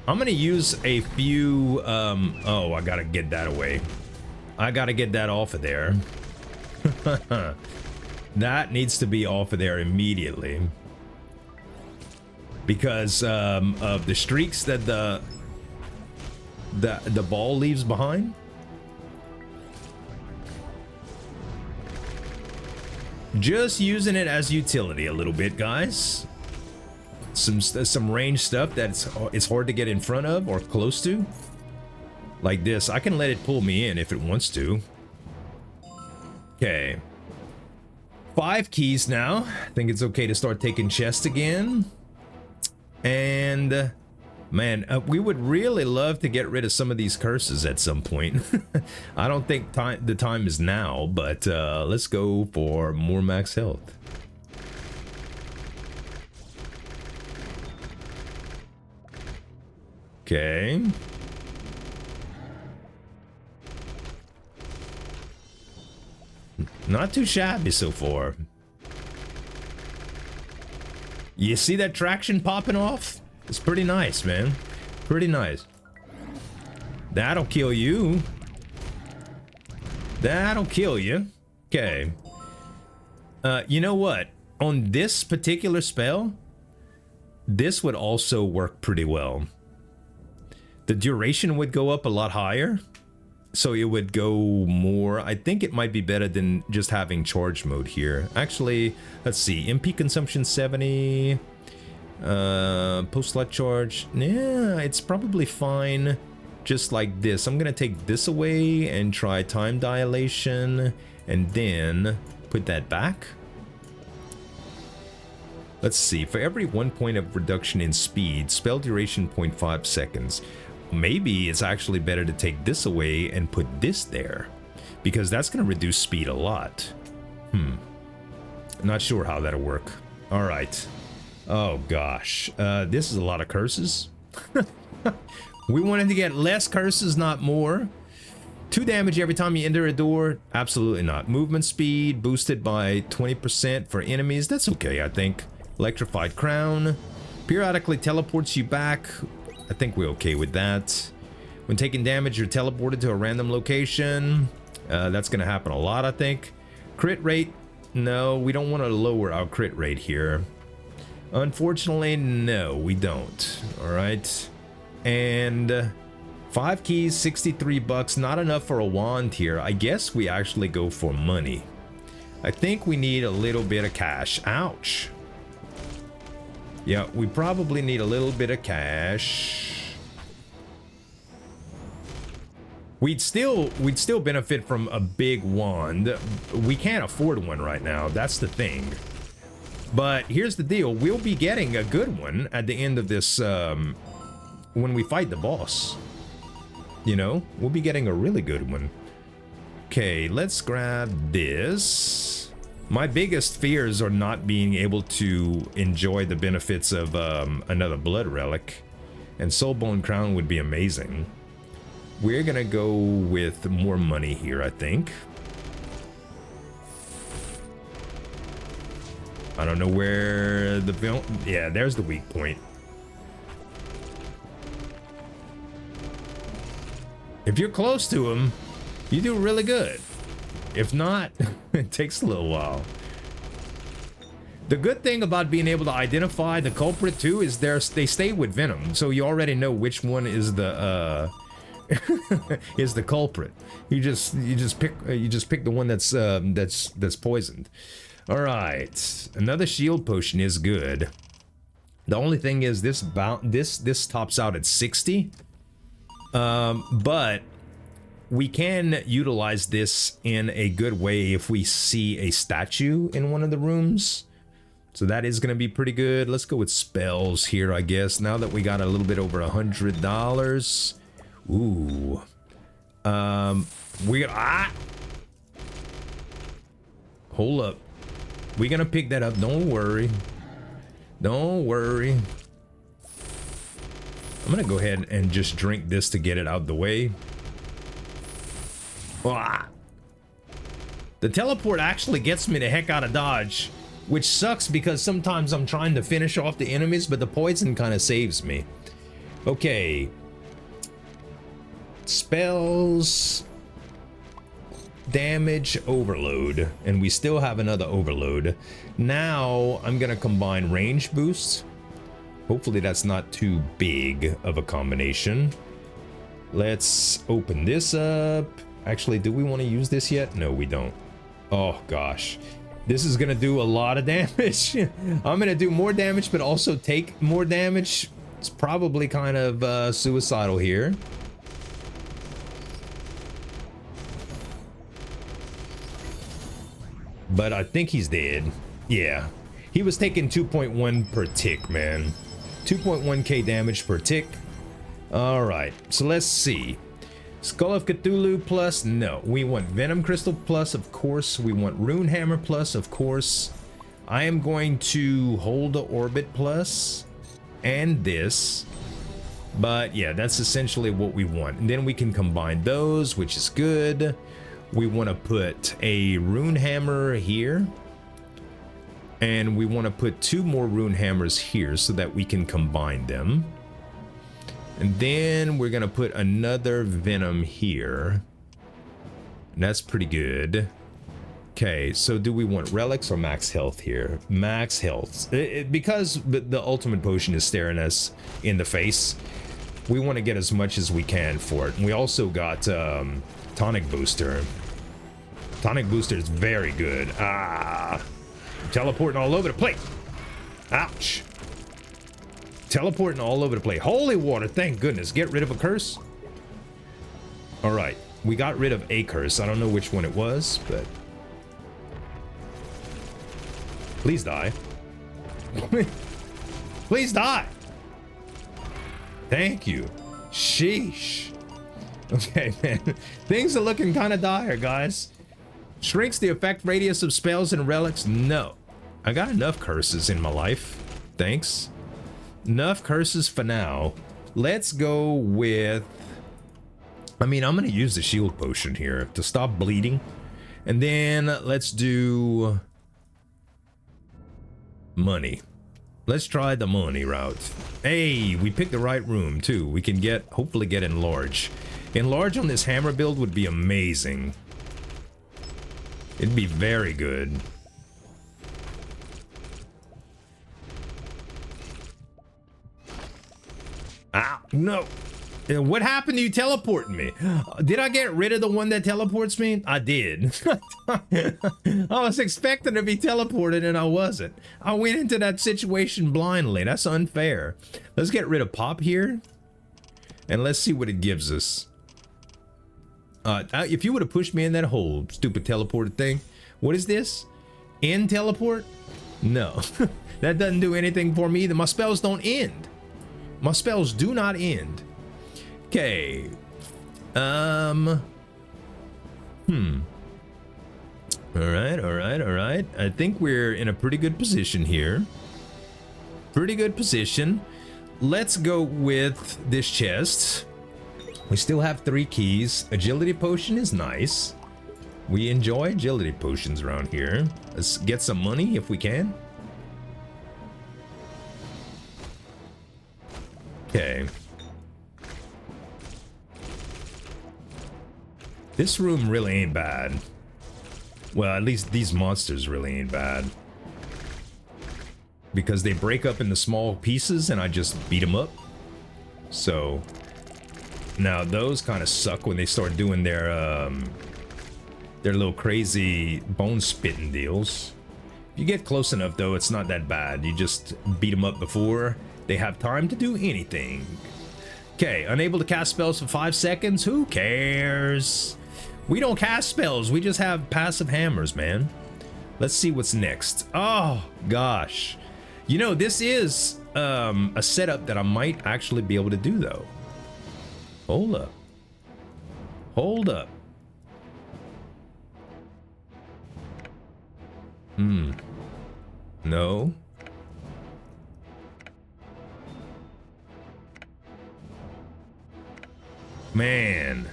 I'm gonna use a few, oh, I gotta get that away. I gotta get that off of there. That needs to be off of there immediately. Because, of the streaks that the ball leaves behind. Just using it as utility a little bit, guys. Some range stuff that's it's hard to get in front of or close to. Like this, I can let it pull me in if it wants to. Okay. 5 keys now. I think it's okay to start taking chests again. And man, we would really love to get rid of some of these curses at some point. I don't think the time is now, but let's go for more max health. Okay. Not too shabby so far. You see that traction popping off? It's pretty nice, man. Pretty nice. That'll kill you. That'll kill you. Okay. You know what? On this particular spell, this would also work pretty well. The duration would go up a lot higher. So it would go more. I think it might be better than just having charge mode here. Actually, let's see. MP consumption 70. Post-slot charge. Yeah, it's probably fine. Just like this. I'm gonna take this away and try time dilation. And then put that back. Let's see. For every 1 point of reduction in speed, spell duration 0.5 seconds. Maybe it's actually better to take this away and put this there, because that's going to reduce speed a lot. Not sure how that'll work. All right. Oh gosh, this is a lot of curses. We wanted to get less curses, not more. 2 damage every time you enter a door. Absolutely not. Movement speed boosted by 20% for enemies. That's okay, I think. Electrified crown periodically teleports you back. I think we're okay with that. When taking damage, you're teleported to a random location. That's going to happen a lot, I think. Crit rate. No, we don't want to lower our crit rate here. Unfortunately, no, we don't. All right. And 5 keys, 63 bucks. Not enough for a wand here. I guess we actually go for money. I think we need a little bit of cash. Ouch. Yeah, we probably need a little bit of cash. We'd still benefit from a big wand. We can't afford one right now. That's the thing. But here's the deal. We'll be getting a good one at the end of this, when we fight the boss. You know, we'll be getting a really good one. Okay, let's grab this. My biggest fears are not being able to enjoy the benefits of another blood relic. And Soulbone Crown would be amazing. We're gonna go with more money here, I think. I don't know where the film. Yeah, there's the weak point. If you're close to him, you do really good. If not, it takes a little while. The good thing about being able to identify the culprit too is they stay with Venom, so you already know which one is the is the culprit. You just pick the one that's poisoned. All right, another shield potion is good. The only thing is this tops out at 60. But we can utilize this in a good way if we see a statue in one of the rooms. So that is going to be pretty good. Let's go with spells here, I guess. Now that we got a little bit over $100. Ooh. Hold up. We're going to pick that up. Don't worry. Don't worry. I'm going to go ahead and just drink this to get it out the way. Ah. The teleport actually gets me the heck out of dodge, which sucks because sometimes I'm trying to finish off the enemies, but the poison kind of saves me. Okay. Spells. Damage overload. And we still have another overload. Now I'm going to combine range boosts. Hopefully that's not too big of a combination. Let's open this up. Actually, do we want to use this yet? No, we don't. Oh, gosh. This is going to do a lot of damage. I'm going to do more damage, but also take more damage. It's probably kind of suicidal here. But I think he's dead. Yeah. He was taking 2.1 per tick, man. 2.1k damage per tick. All right. So let's see. Skull of Cthulhu plus, no. We want Venom Crystal plus, of course. We want Rune Hammer plus, of course. I am going to hold the Orbit plus and this. But yeah, that's essentially what we want. And then we can combine those, which is good. We want to put a Rune Hammer here. And we want to put 2 more Rune Hammers here so that we can combine them. And then we're going to put another Venom here. And that's pretty good. Okay, so do we want relics or max health here? Max health. Because the ultimate potion is staring us in the face, we want to get as much as we can for it. And we also got tonic booster. Tonic booster is very good. Ah, teleporting all over the place. Ouch. Teleporting all over the place. Holy water, thank goodness. Get rid of a curse. All right, we got rid of a curse. I don't know which one it was, but please die. Please die. Thank you. Sheesh. Okay, man. Things are looking kind of dire, guys. Shrinks the effect radius of spells and relics. No. I got enough curses in my life. Thanks. Enough curses for now. Let's go with... I mean, I'm going to use the shield potion here to stop bleeding. And then let's do... money. Let's try the money route. Hey, we picked the right room too. We can hopefully get enlarge. Enlarge on this hammer build would be amazing. It'd be very good. Ah, no. What happened to you teleporting me? Did I get rid of the one that teleports me? I did. I was expecting to be teleported and I wasn't. I went into that situation blindly. That's unfair. Let's get rid of Pop here. And let's see what it gives us. If you would have pushed me in that hole, stupid teleported thing. What is this? End teleport? No. That doesn't do anything for me either. My spells don't end. My spells do not end. Okay. Alright. I think we're in a pretty good position here. Pretty good position. Let's go with this chest. We still have 3 keys. Agility potion is nice. We enjoy agility potions around here. Let's get some money if we can. Okay. This room really ain't bad. Well, at least these monsters really ain't bad. Because they break up into small pieces and I just beat them up. So, now those kind of suck when they start doing their little crazy bone spitting deals. If you get close enough though, it's not that bad. You just beat them up before they have time to do anything. Okay, unable to cast spells for 5 seconds? Who cares? We don't cast spells, we just have passive hammers, man. Let's see what's next. Oh, gosh. You know, this is a setup that I might actually be able to do, though. Hold up. Hold up. No. Man.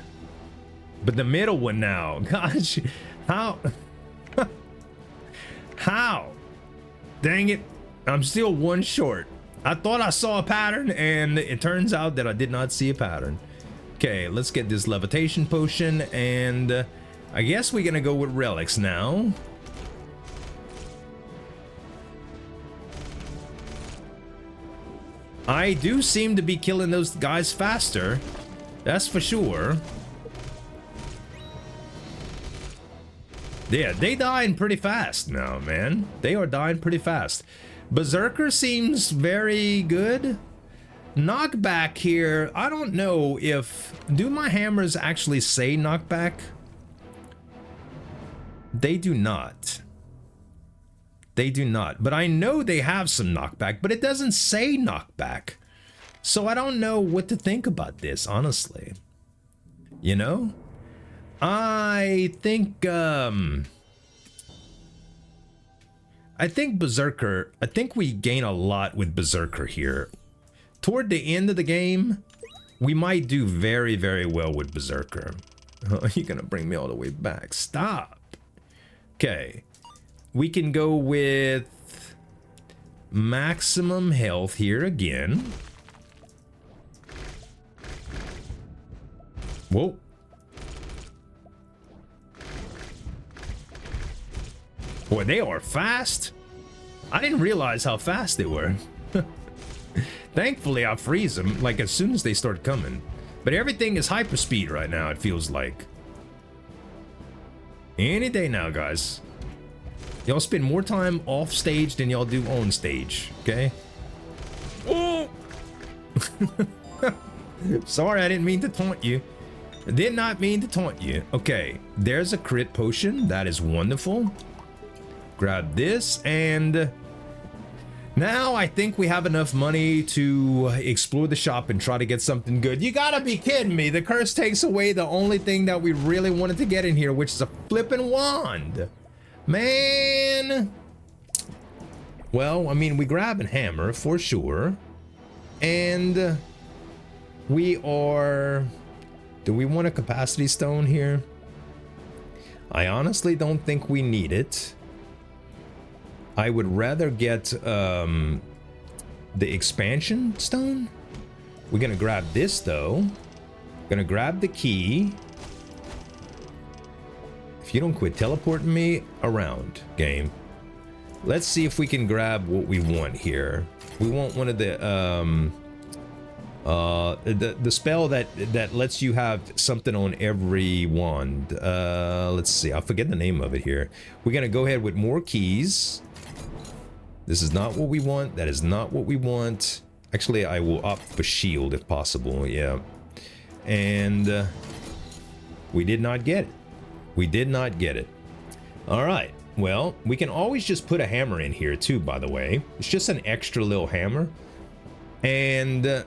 But the middle one now. Gosh. How? How? Dang it. I'm still one short. I thought I saw a pattern and it turns out that I did not see a pattern. Okay, let's get this levitation potion and I guess we're gonna go with relics now. I do seem to be killing those guys faster. That's for sure. Yeah, they dying pretty fast now, man. They are dying pretty fast. Berserker seems very good. Knockback here, I don't know if... Do my hammers actually say knockback? They do not. They do not. But I know they have some knockback, but it doesn't say knockback. So I don't know what to think about this, honestly. You know? I think Berserker, I think we gain a lot with Berserker here. Toward the end of the game, we might do very, very well with Berserker. Oh, you're gonna bring me all the way back. Stop. Okay. We can go with maximum health here again. Whoa. Boy, they are fast. I didn't realize how fast they were. Thankfully, I freeze them like as soon as they start coming. But everything is hyperspeed right now, it feels like. Any day now, guys. Y'all spend more time off stage than y'all do on stage, okay? Oh! Sorry, I didn't mean to taunt you. I did not mean to taunt you. Okay, there's a crit potion. That is wonderful. Grab this, and now I think we have enough money to explore the shop and try to get something good. You gotta be kidding me. The curse takes away the only thing that we really wanted to get in here, which is a flippin' wand. Man. Well, I mean, we grab a hammer for sure. And we are... Do we want a capacity stone here? I honestly don't think we need it. I would rather get the expansion stone. We're gonna grab this though. Gonna grab the key. If you don't quit teleporting me around, game. Let's see if we can grab what we want here. We want one of the spell that lets you have something on every wand. Let's see, I forget the name of it here. We're gonna go ahead with more keys. This is not what we want. That is not what we want. Actually, I will opt for shield if possible. Yeah. And we did not get it. We did not get it. All right. Well, we can always just put a hammer in here too, by the way. It's just an extra little hammer. And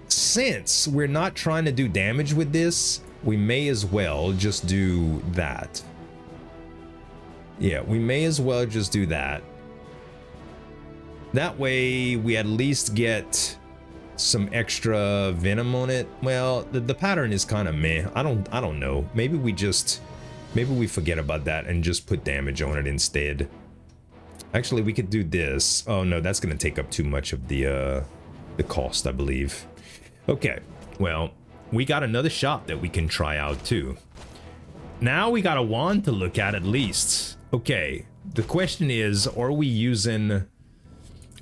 since we're not trying to do damage with this, we may as well just do that. Yeah, we may as well just do that. That way we at least get some extra venom on it. Well, the pattern is kind of meh. I don't know. Maybe we forget about that and just put damage on it instead. Actually, we could do this. Oh no, that's gonna take up too much of the cost, I believe. Okay, well, we got another shop that we can try out too. Now we got a wand to look at least. Okay, the question is, are we using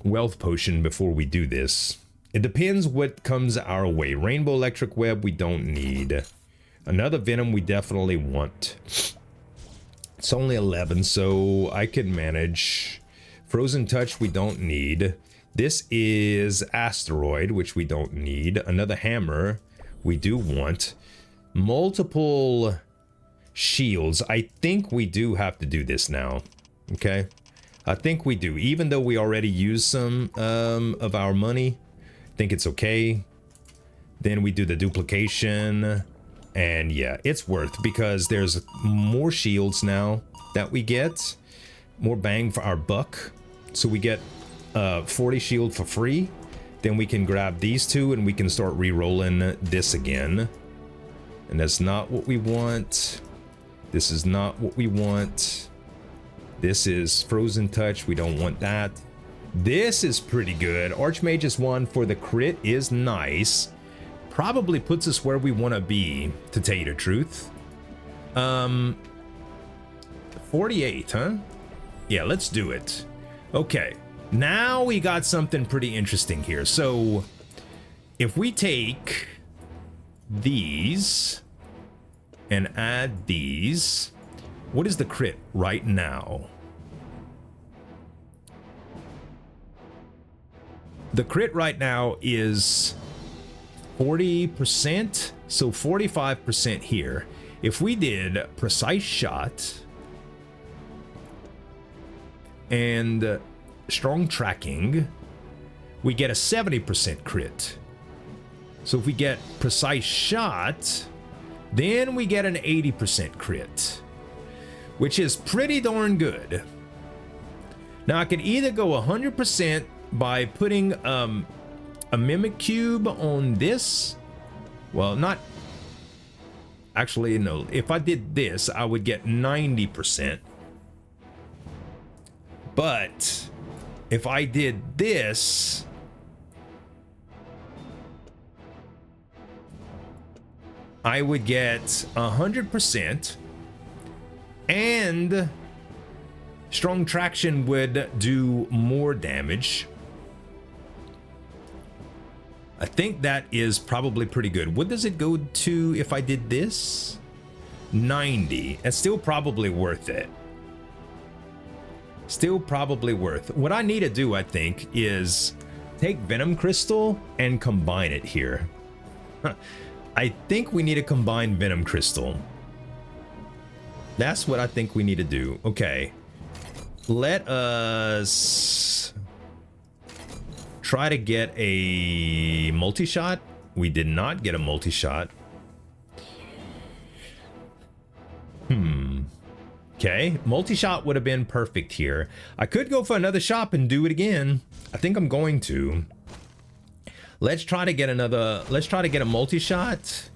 wealth potion before we do this? It depends what comes our way. Rainbow electric web we don't need. Another venom we definitely want. It's only 11, so I can manage. Frozen touch we don't need. This is asteroid, which we don't need. Another hammer we do want. Multiple shields. I think we do have to do this now. Okay, I think we do, even though we already used some of our money. I think it's okay. Then we do the duplication, and yeah, it's worth, because there's more shields now that we get, more bang for our buck. So we get 40 shield for free. Then we can grab these two and we can start re-rolling this again. And that's not what we want. This is not what we want. This is frozen touch. We don't want that. This is pretty good. Archmage's wand for the crit is nice. Probably puts us where we want to be, to tell you the truth. 48, huh? Yeah, let's do it. Okay, now we got something pretty interesting here. So if we take these and add these, what is the crit right now? The crit right now is 40%, so 45% here. If we did precise shot and strong tracking, we get a 70% crit. So if we get precise shot, then we get an 80% crit, which is pretty darn good. Now I could either go 100% by putting a mimic cube on this. Well, not actually, no. If I did this, I would get 90%. But if I did this, I would get 100%, and strong traction would do more damage. I think that is probably pretty good. What does it go to if I did this? 90. It's still probably worth it. Still probably worth. What I need to do, I think, is take Venom Crystal and combine it here. I think we need to combine Venom Crystal. That's what I think we need to do. Okay. Let us try to get a multi-shot. We did not get a multi-shot. Okay, multi-shot would have been perfect here. I could go for another shop and do it again. I think I'm going to. Let's try to get another, let's try to get a multi-shot.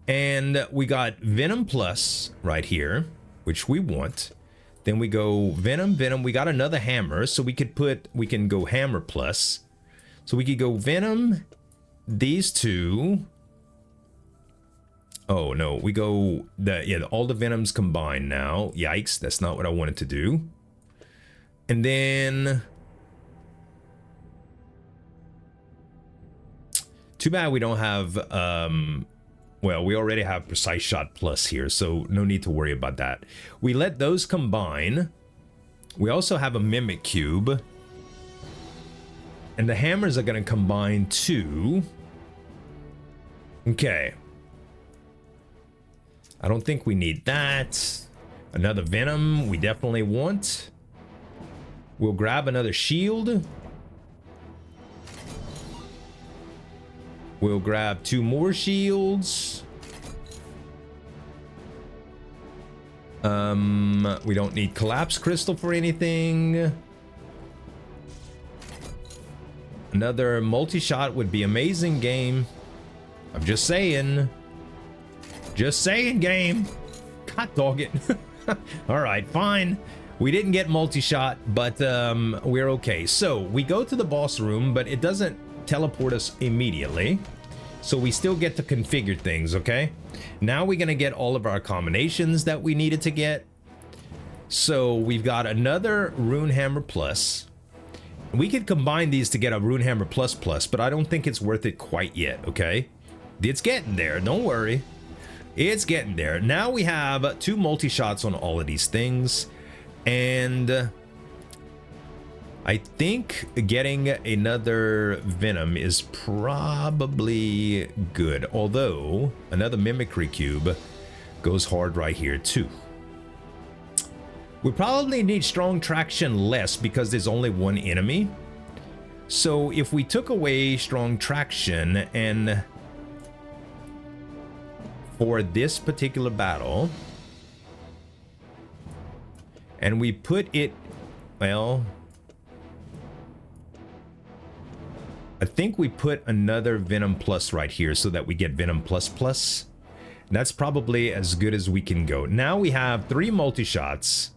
And we got Venom Plus right here, which we want. Then we go Venom, Venom. We got another hammer, so we could put, we can go Hammer Plus. So we could go Venom, these two. Oh no, we go all the Venoms combined now. Yikes, that's not what I wanted to do. And then too bad we don't have well, we already have Precise Shot Plus here, so no need to worry about that. We let those combine. We also have a Mimic Cube. And the hammers are going to combine too. Okay. I don't think we need that. Another Venom we definitely want. We'll grab another shield. We'll grab 2 more shields. We don't need Collapse Crystal for anything. Another multi-shot would be amazing, game. I'm just saying. Just saying, game. God dog it. All right, fine. We didn't get multi-shot, but we're okay. So we go to the boss room, but it doesn't teleport us immediately. So we still get to configure things, okay? Now we're gonna get all of our combinations that we needed to get. So we've got another Rune Hammer Plus. We could combine these to get a Rune Hammer Plus Plus, but I don't think it's worth it quite yet, okay? It's getting there, don't worry. It's getting there. Now we have 2 multi-shots on all of these things. And I think getting another Venom is probably good. Although, another Mimicry Cube goes hard right here too. We probably need strong traction less because there's only 1 enemy. So if we took away strong traction and for this particular battle, and we put it, well, I think we put another Venom Plus right here so that we get Venom Plus Plus. That's probably as good as we can go. Now we have 3 multi-shots.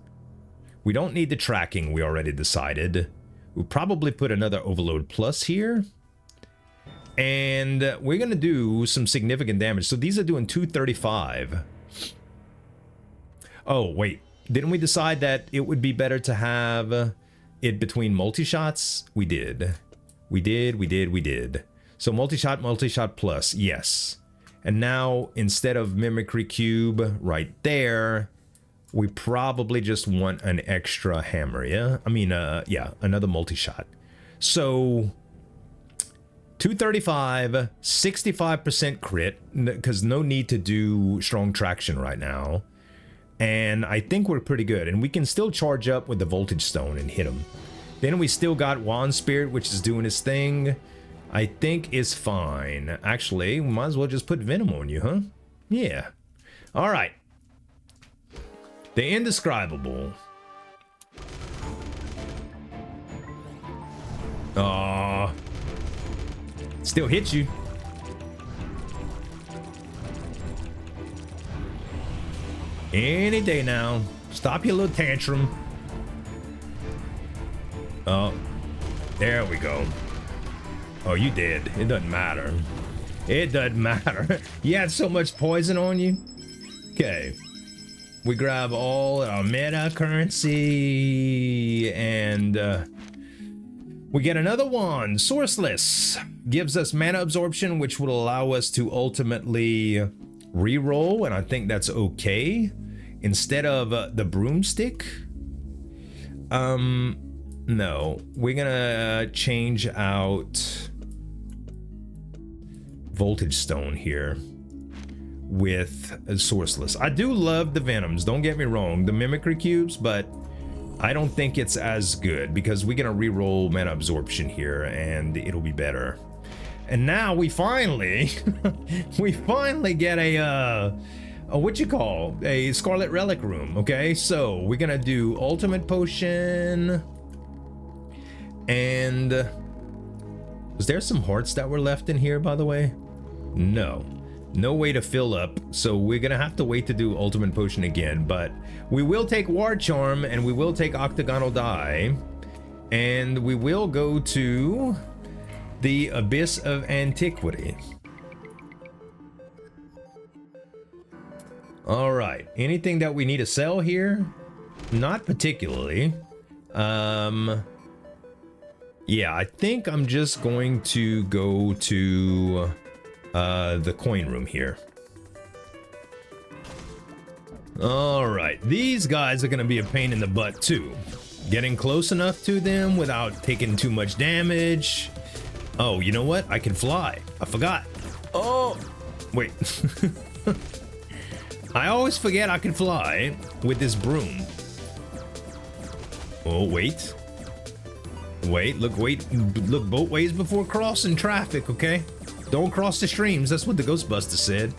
We don't need the tracking, we already decided. We'll probably put another Overload Plus here. And we're going to do some significant damage. So these are doing 235. Oh, wait. Didn't we decide that it would be better to have it between multi-shots? We did. We did. So multi-shot plus, yes. And now, instead of Mimicry Cube right there, we probably just want an extra hammer, yeah? I mean, yeah, another multi-shot. So 235, 65% crit, because no need to do strong traction right now. And I think we're pretty good. And we can still charge up with the Voltage Stone and hit him. Then we still got Wand Spirit, which is doing its thing. I think is fine. Actually, we might as well just put Venom on you, huh? Yeah. All right. The Indescribable. Aww. Still hit you. Any day now. Stop your little tantrum. Oh, there we go. Oh, you did. It doesn't matter. It doesn't matter. You had so much poison on you. Okay. We grab all our meta currency and we get another one. Sourceless gives us mana absorption, which will allow us to ultimately reroll, and I think that's okay. Instead of the broomstick. No, we're gonna change out Voltage Stone here with Sourceless. I do love the Venoms, don't get me wrong, the Mimicry Cubes, but I don't think it's as good because we're gonna reroll mana absorption here and it'll be better. And now we finally we finally get a what you call a Scarlet Relic room. Okay, so we're gonna do Ultimate Potion. And was there some hearts that were left in here, by the way? No way to fill up, so we're gonna have to wait to do Ultimate Potion again. But we will take War Charm and we will take Octagonal Die, and we will go to the Abyss of Antiquity. All right, anything that we need to sell here? Not particularly. Yeah, I think I'm just going to go to the coin room here. All right, these guys are gonna be a pain in the butt too. Getting close enough to them without taking too much damage. Oh, you know what? I can fly. I forgot. Oh, wait. I always forget I can fly with this broom. Oh, wait. Look both ways before crossing traffic, okay? Don't cross the streams, that's what the Ghostbuster said.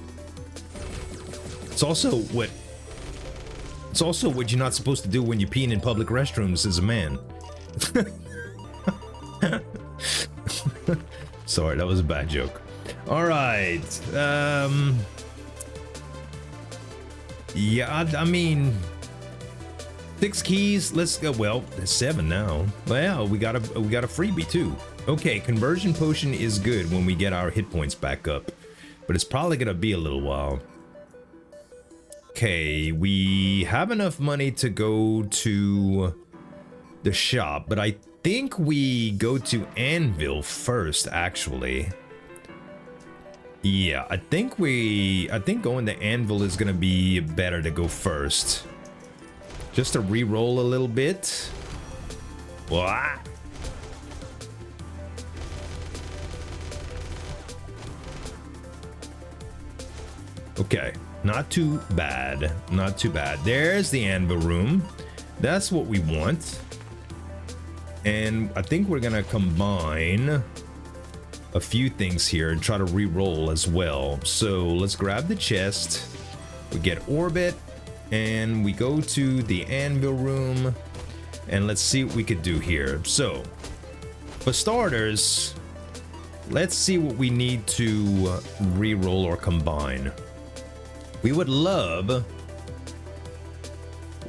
It's also what you're not supposed to do when you're peeing in public restrooms as a man. Sorry, that was a bad joke. All right. Yeah, I mean, 6 keys. Let's go. Well, there's 7 now. Well, we got a freebie too. Okay, conversion potion is good when we get our hit points back up, but it's probably gonna be a little while. Okay, we have enough money to go to the shop, but I think we go to Anvil first, actually. Yeah, I think going to Anvil is gonna be better to go first. Just to re-roll a little bit. What? Okay, not too bad. Not too bad. There's the Anvil room. That's what we want. And I think we're gonna combine a few things here and try to re-roll as well. So let's grab the chest. We get Orbit and we go to the Anvil room and let's see what we could do here. So for starters, let's see what we need to re-roll or combine. We would love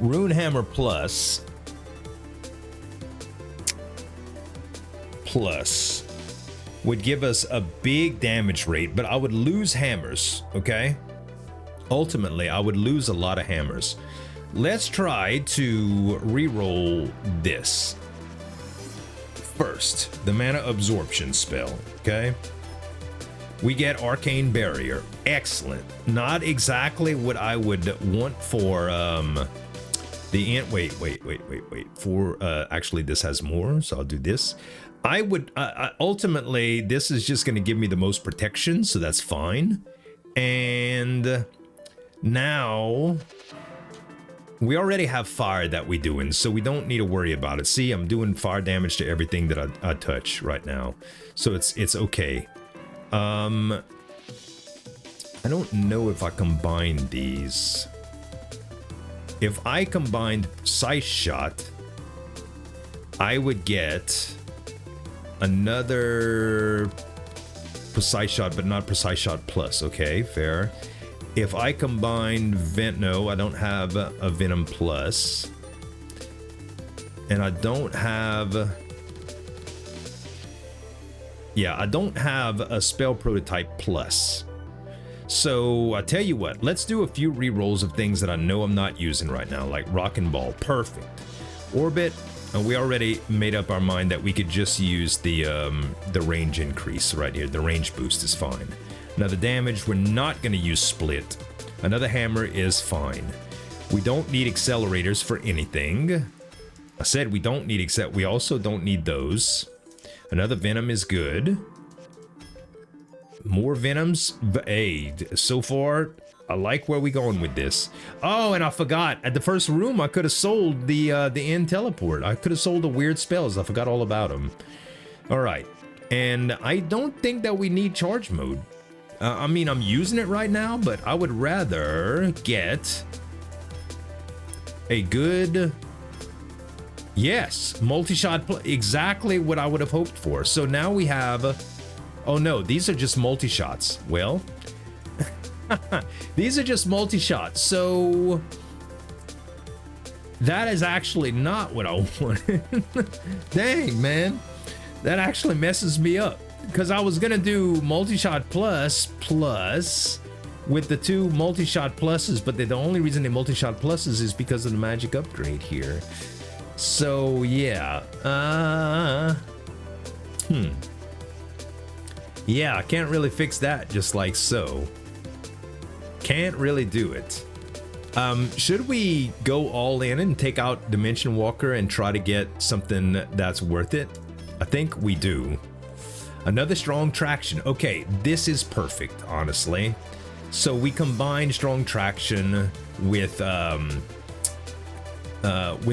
Rune Hammer Plus would give us a big damage rate, but I would lose hammers, okay? Ultimately, I would lose a lot of hammers. Let's try to re-roll this. First, the mana absorption spell, okay? We get Arcane Barrier. Excellent. Not exactly what I would want for the ant. Wait. For actually, this has more, so I'll do this. I would ultimately, this is just going to give me the most protection, so that's fine. And now we already have fire that we're doing, so we don't need to worry about it. See, I'm doing fire damage to everything that I touch right now, so it's okay. I don't know if I combine these. If I combined Precise Shot, I would get another Precise Shot, but not Precise Shot Plus. Okay, fair. If I combine no, I don't have a Venom Plus. And I don't have... Yeah, I don't have a Spell Prototype Plus. So I tell you what, let's do a few re-rolls of things that I know I'm not using right now, like Rockin' Ball. Perfect. Orbit, and we already made up our mind that we could just use the range increase right here. The range boost is fine. Now the damage, we're not going to use Split. Another hammer is fine. We don't need accelerators for anything. I said we don't need we also don't need those. Another Venom is good. More Venoms. Hey, so far, I like where we're going with this. Oh, and I forgot. At the first room, I could have sold the end teleport. I could have sold the weird spells. I forgot all about them. All right. And I don't think that we need charge mode. I mean, I'm using it right now, but I would rather get a good... Yes, multi-shot, exactly what I would have hoped for. So now we have, oh no, these are just multi-shots. Well, these are just multi-shots. So that is actually not what I wanted. Dang, man, that actually messes me up because I was gonna do multi-shot plus with the 2 multi-shot pluses, but the only reason they multi-shot pluses is because of the magic upgrade here. So yeah, yeah, I can't really fix that just like so. Can't really do it. Should we go all in and take out Dimension Walker and try to get something that's worth it? I think we do. Another strong traction. Okay, this is perfect, honestly. So we combine strong traction with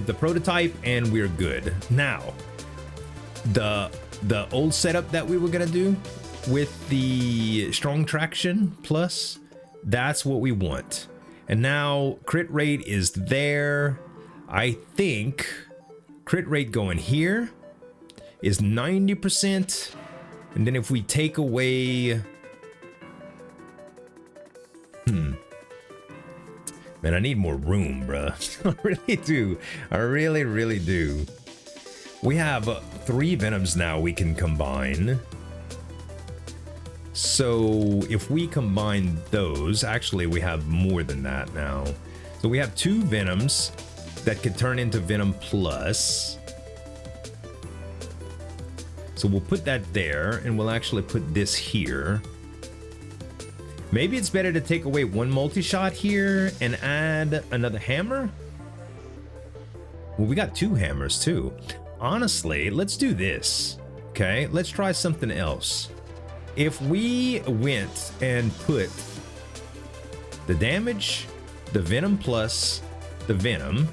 the prototype and we're good. Now, the old setup that we were gonna do with the strong traction plus, that's what we want. And now crit rate is there. I think crit rate going here is 90%. And then if we take away, man, Man, I need more room, bruh. I really do. I really, really do. We have 3 Venoms now we can combine. So if we combine those, actually we have more than that now. So we have 2 Venoms that could turn into Venom Plus. So we'll put that there, and we'll actually put this here. Maybe it's better to take away 1 multi-shot here and add another hammer? Well, we got 2 hammers too. Honestly, let's do this. Okay, let's try something else. If we went and put the damage, the Venom Plus, the Venom,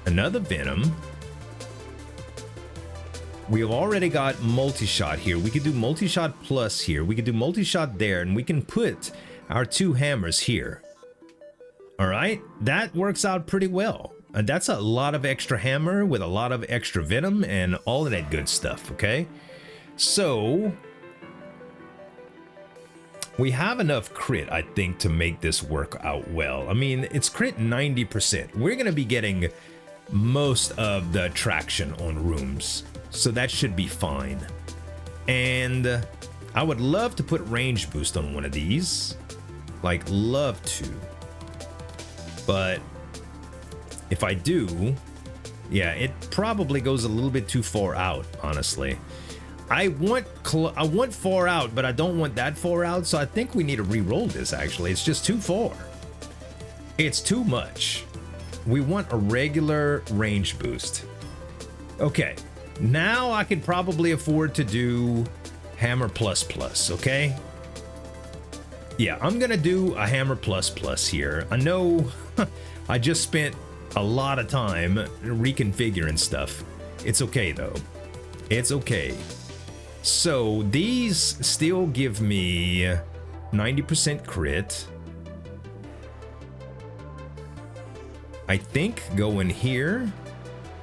another Venom. We've already got multi-shot here. We could do multi-shot plus here. We could do multi-shot there, and we can put our 2 hammers here. All right, that works out pretty well. That's a lot of extra hammer with a lot of extra venom and all of that good stuff, okay? So we have enough crit, I think, to make this work out well. I mean, it's crit 90%. We're going to be getting most of the traction on rooms, so that should be fine. And I would love to put range boost on one of these. Like, love to. But if I do, yeah, it probably goes a little bit too far out, honestly. I want far out, but I don't want that far out, so I think we need to re-roll this, actually. It's just too far. It's too much. We want a regular range boost. Okay, now I can probably afford to do hammer plus plus, okay? Yeah, I'm gonna do a hammer plus plus here. I know I just spent a lot of time reconfiguring stuff. It's okay though. It's okay. So these still give me 90% crit. I think go in here.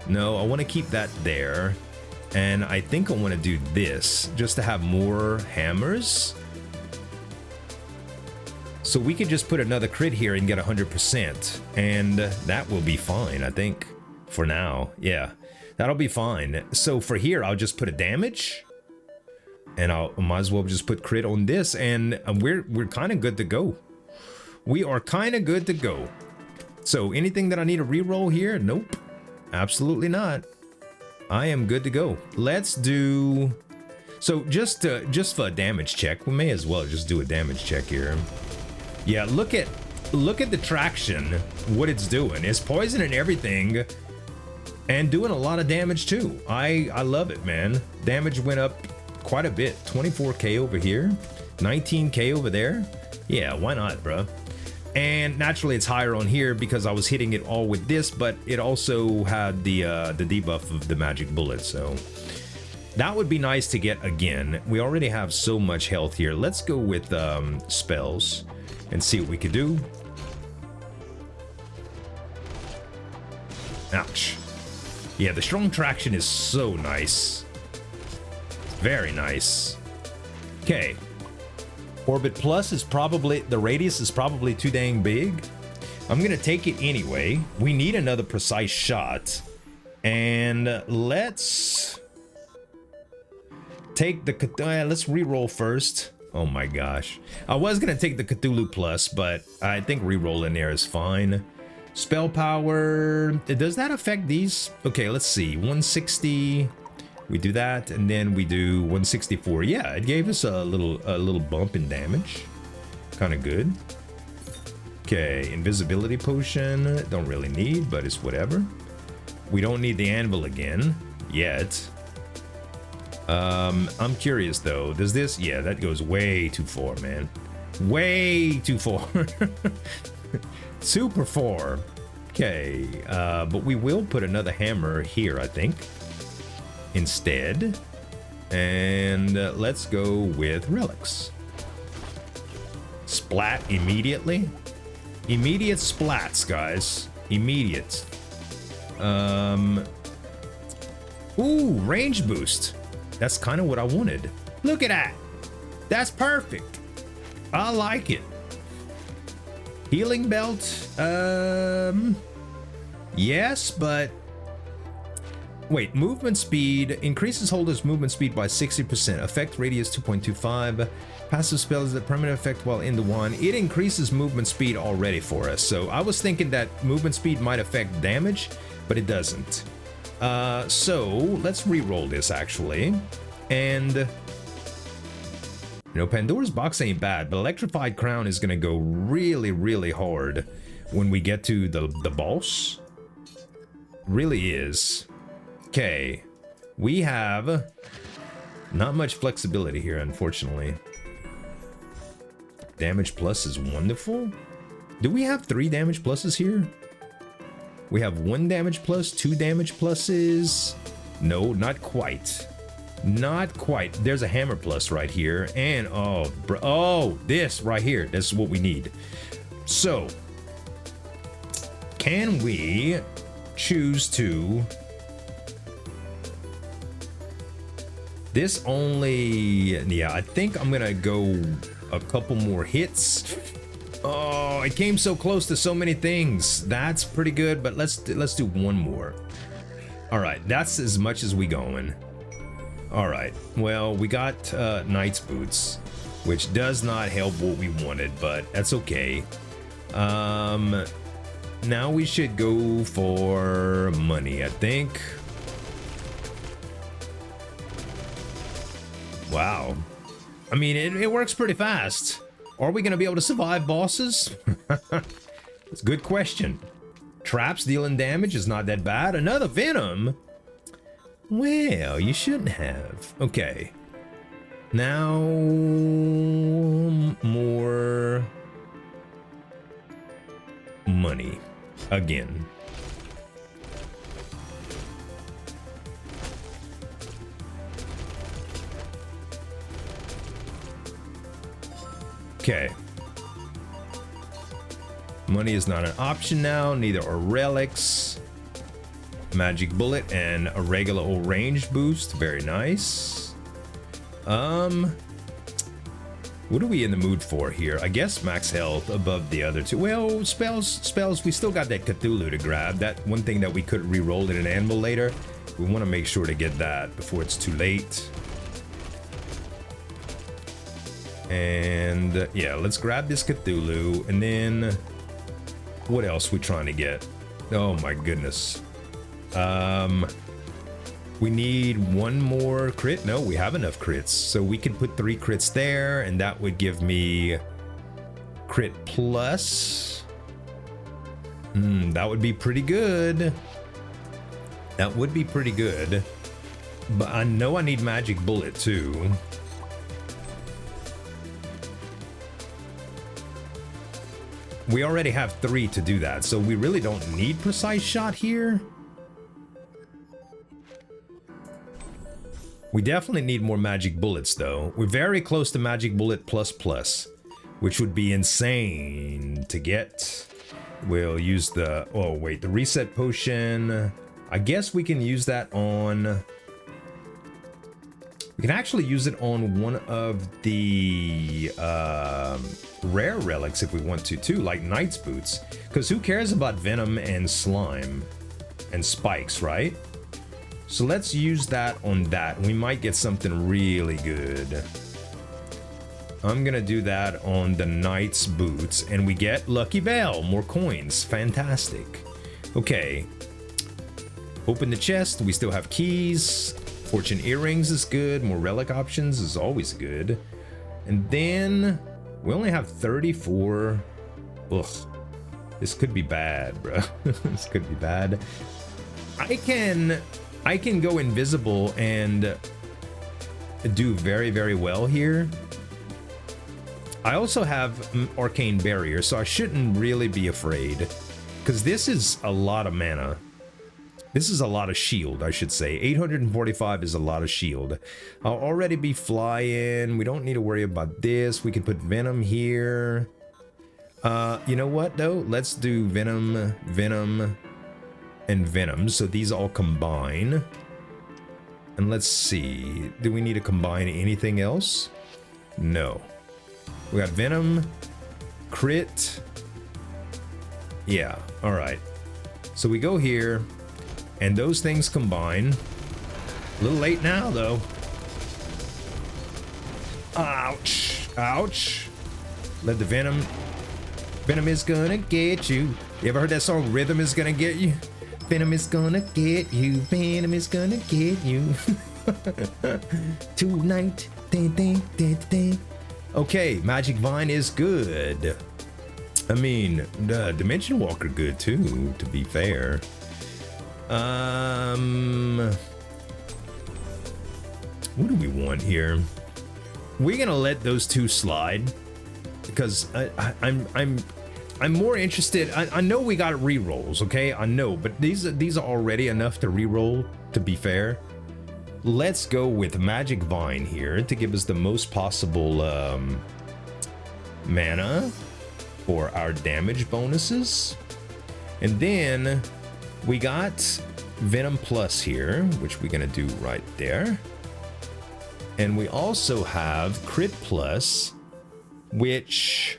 No, I want to keep that there. And I think I want to do this just to have more hammers. So we could just put another crit here and get 100%. And that will be fine, I think, for now. Yeah, that'll be fine. So for here, I'll just put a damage. And I might as well just put crit on this. And we're kind of good to go. We are kind of good to go. So anything that I need to reroll here? Nope. Absolutely not. I am good to go. Let's do... So just for a damage check, we may as well just do a damage check here. Yeah, look at the traction, what it's doing. It's poisoning everything and doing a lot of damage too. I love it, man. Damage went up quite a bit. 24k over here, 19k over there. Yeah, why not, bro? And naturally it's higher on here because I was hitting it all with this, but it also had the debuff of the magic bullet, so that would be nice to get again. We already have so much health here. Let's go with spells and see what we could do. Ouch. Yeah, the strong traction is so nice. Very nice. Okay. Orbit Plus is probably, the radius is probably too dang big. I'm gonna take it anyway. We need another precise shot. And let's take the, let's re-roll first. Oh my gosh. I was gonna take the Cthulhu Plus, but I think re-roll in there is fine. Spell power, does that affect these? Okay, let's see, 160. We do that, and then we do 164. Yeah, it gave us a little bump in damage. Kind of good. Okay, invisibility potion. Don't really need, but it's whatever. We don't need the anvil again yet. I'm curious though. Does this? Yeah, that goes way too far, man. Way too far. Super far. Okay, but we will put another hammer here, I think, instead. And let's go with relics. Splat immediately. Immediate splats, guys. Immediate. Ooh, range boost. That's kind of what I wanted. Look at that. That's perfect. I like it. Healing belt? Yes, but wait, movement speed increases holders movement speed by 60%. Effect radius 2.25. Passive spell is a permanent effect while in the wand. It increases movement speed already for us. So I was thinking that movement speed might affect damage, but it doesn't. So let's re-roll this actually. And you know, Pandora's box ain't bad, but Electrified Crown is gonna go really, really hard when we get to the boss. Really is. Okay, we have not much flexibility here, unfortunately. Damage plus is wonderful. Do we have 3 damage pluses here? We have 1 damage plus, 2 damage pluses. No, not quite. Not quite. There's a hammer plus right here. And oh, this right here. This is what we need. So, can we choose to... This only... Yeah, I think I'm gonna go a couple more hits. Oh, it came so close to so many things. That's pretty good, but let's do one more. All right, that's as much as we going. All right, well, we got Knight's Boots, which does not help what we wanted, but that's okay. Now we should go for money, I think. Wow. I mean, it works pretty fast. Are we going to be able to survive bosses? That's a good question. Traps dealing damage is not that bad. Another Venom? Well, you shouldn't have. Okay. Now, more money. Again. Okay. Money is not an option now, neither are relics. Magic bullet and a regular old range boost, very nice. What are we in the mood for here? I guess max health above the other two. Well, spells, we still got that Cthulhu to grab. That one thing that we could re-roll in an anvil later. We want to make sure to get that before it's too late. And yeah, let's grab this Cthulhu, and then what else we trying to get? Oh my goodness. We need one more crit. No, we have enough crits, so we can put 3 crits there, and that would give me crit plus. That would be pretty good. That would be pretty good. But I know I need magic bullet too. We already have 3 to do that, so we really don't need precise shot here. We definitely need more magic bullets though. We're very close to magic bullet plus, which would be insane to get. We'll use the, oh wait, the reset potion. I guess we can use that on... We can actually use it on one of the rare relics if we want to too, like Knight's Boots. Because who cares about Venom and Slime and Spikes, right? So let's use that on that. We might get something really good. I'm gonna do that on the Knight's Boots, and we get Lucky Veil, more coins. Fantastic. Okay. Open the chest. We still have keys. Fortune earrings is good. More relic options is always good. And then we only have 34. Ugh. This could be bad, bro. This could be bad. I can go invisible and do very, very well here. I also have Arcane Barrier, so I shouldn't really be afraid. Because this is a lot of mana. This is a lot of shield, I should say. 845 is a lot of shield. I'll already be flying. We don't need to worry about this. We can put Venom here. You know what, though? Let's do Venom, Venom, and Venom. So these all combine. And let's see. Do we need to combine anything else? No. We got Venom, crit, Yeah, all right. So we go here, and those things combine. A little late now, though. Ouch. Ouch. Let the Venom. Venom is gonna get you. You ever heard that song, Rhythm is gonna get you? Venom is gonna get you. Venom is gonna get you. Tonight. Okay, Magic Vine is good. I mean, the Dimension Walker good too, to be fair. What do we want here? We're gonna let those two slide because I'm more interested. I know we got re-rolls, okay? I know, but these are already enough to re-roll, to be fair. Let's go with Magic Vine here to give us the most possible mana for our damage bonuses. And then we got Venom Plus here, which we're gonna do right there. And we also have Crit Plus, which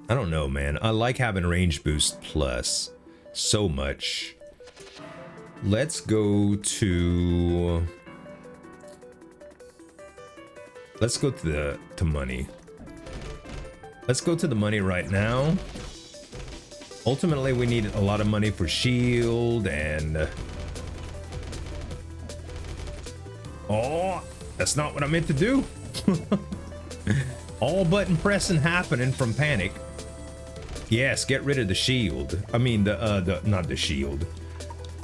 I don't know, man. I like having Range Boost Plus so much. Let's go to money. Let's go to the money right now. Ultimately, we need a lot of money for shield and oh, that's not what I meant to do. All button pressing happening from panic. Yes, get rid of the shield. I mean not the shield.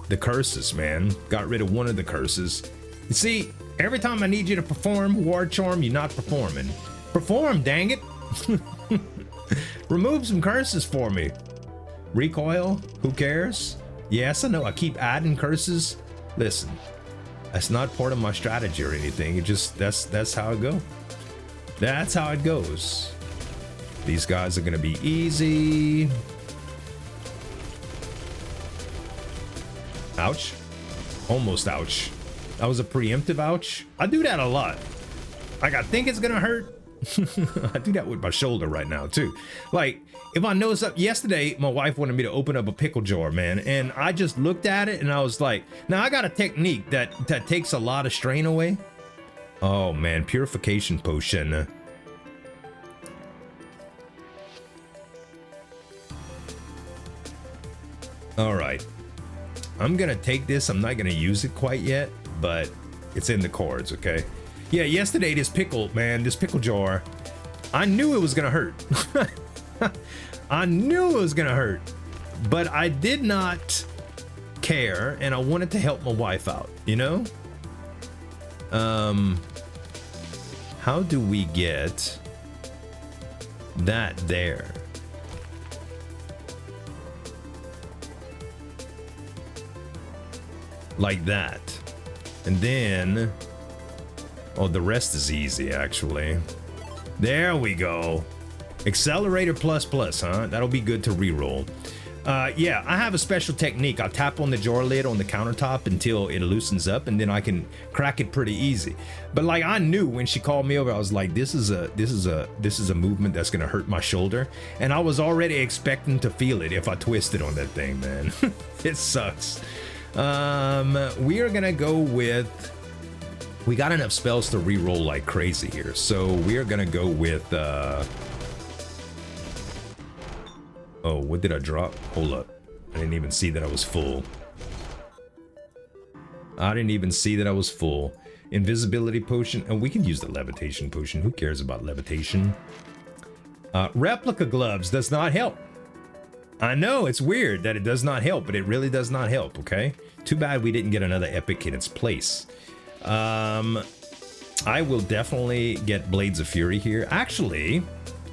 The curses, man. Got rid of one of the curses. You see, every time I need you to perform Ward Charm, you're not performing. Perform, dang it. Remove some curses for me. Recoil, who cares? Yes, I know, I keep adding curses. Listen, that's not part of my strategy or anything. It just, that's how it goes. That's how it goes. These guys are gonna be easy. Ouch. Almost ouch. That was a preemptive ouch. I do that a lot. Like, I think it's gonna hurt. I do that with my shoulder right now too. Like, if I know something, yesterday my wife wanted me to open up a pickle jar, man, and I just looked at it and I was like, now I got a technique that takes a lot of strain away. Oh man, purification potion. All right, I'm gonna take this. I'm not gonna use it quite yet, but it's in the cards, okay? Yeah, yesterday this pickle jar, I knew it was gonna hurt. I knew it was gonna hurt, but I did not care, and I wanted to help my wife out, you know? How do we get that there? Like that. And then, oh, the rest is easy, actually. There we go. Accelerator plus plus, huh? That'll be good to reroll. Yeah, I have a special technique. I tap on the jar lid on the countertop until it loosens up, and then I can crack it pretty easy. But like, I knew when she called me over, I was like, this is a movement that's gonna hurt my shoulder, and I was already expecting to feel it if I twisted on that thing, man. It sucks. We are gonna go with. We got enough spells to reroll like crazy here, so we are gonna go with. Oh, what did I drop? Hold up. I didn't even see that I was full. I didn't even see that I was full. Invisibility potion. And we can use the levitation potion. Who cares about levitation? Replica gloves does not help. I know, it's weird that it does not help, but it really does not help, okay? Too bad we didn't get another epic in its place. I will definitely get Blades of Fury here. Actually,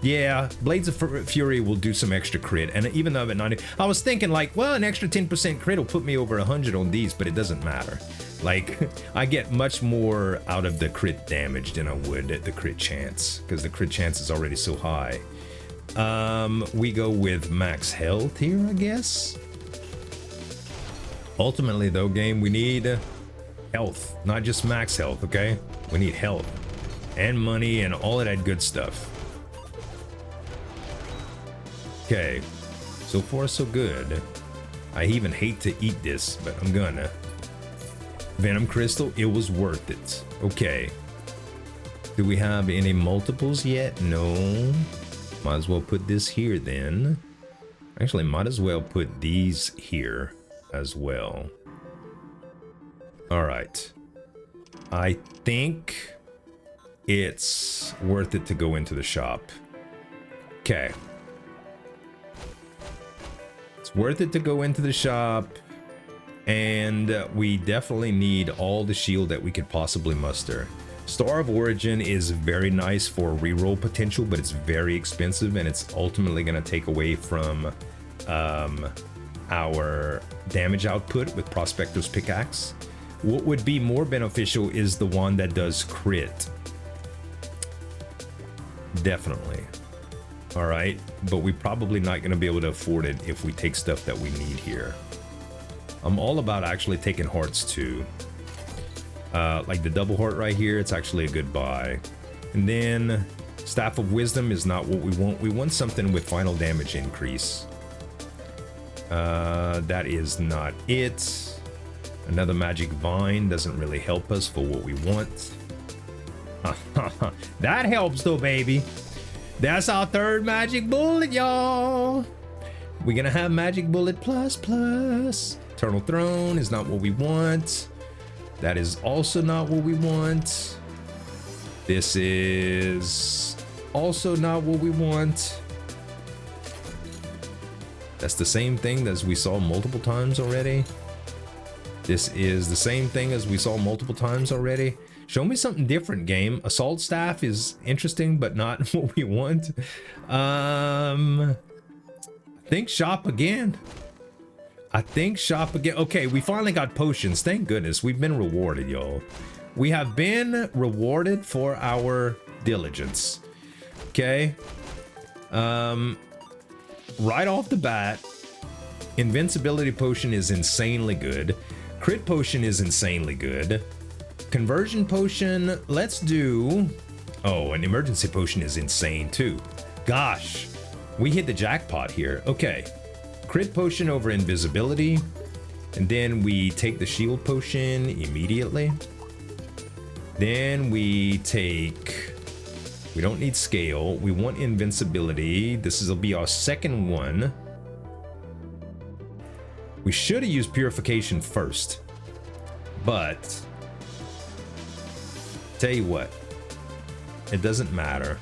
yeah, Blades of Fury will do some extra crit, and even though I'm at 90, I was thinking like, well, an extra 10% crit will put me over 100 on these, but it doesn't matter. Like, I get much more out of the crit damage than I would at the crit chance, because the crit chance is already so high. We go with max health here, I guess. Ultimately, though, game, we need health, not just max health, okay? We need health and money and all of that good stuff. Okay, so far so good. I even hate to eat this, but I'm gonna. Venom crystal, it was worth it. Okay. Do we have any multiples yet? No. Might as well put this here then. Actually, might as well put these here as well. All right. I think it's worth it to go into the shop. Okay. It's worth it to go into the shop. And we definitely need all the shield that we could possibly muster. Star of Origin is very nice for reroll potential, but it's very expensive and it's ultimately going to take away from our damage output with Prospector's Pickaxe. What would be more beneficial is the one that does crit. Definitely. All right, but we're probably not going to be able to afford it if we take stuff that we need here. I'm all about actually taking hearts too. Like the double heart right here, it's actually a good buy. And then Staff of Wisdom is not what we want. We want something with final damage increase. That is not it. Another magic vine doesn't really help us for what we want. That helps though, baby. That's our third magic bullet, y'all. We're gonna have magic bullet plus. Eternal Throne is not what we want. That is also not what we want. This is also not what we want. That's the same thing as we saw multiple times already. This is the same thing as we saw multiple times already. Show me something different, game. Assault Staff is interesting, but not what we want. I think shop again. Okay, we finally got potions. Thank goodness. We've been rewarded, y'all. We have been rewarded for our diligence. Okay. Right off the bat, Invincibility potion is insanely good. Crit potion is insanely good. Conversion potion, let's do... Oh, an emergency potion is insane too. Gosh, we hit the jackpot here. Okay. Crit potion over invisibility. And then we take the shield potion immediately. Then we take... We don't need scale. We want invincibility. This will be our second one. We should have used purification first. But... Tell you what. It doesn't matter.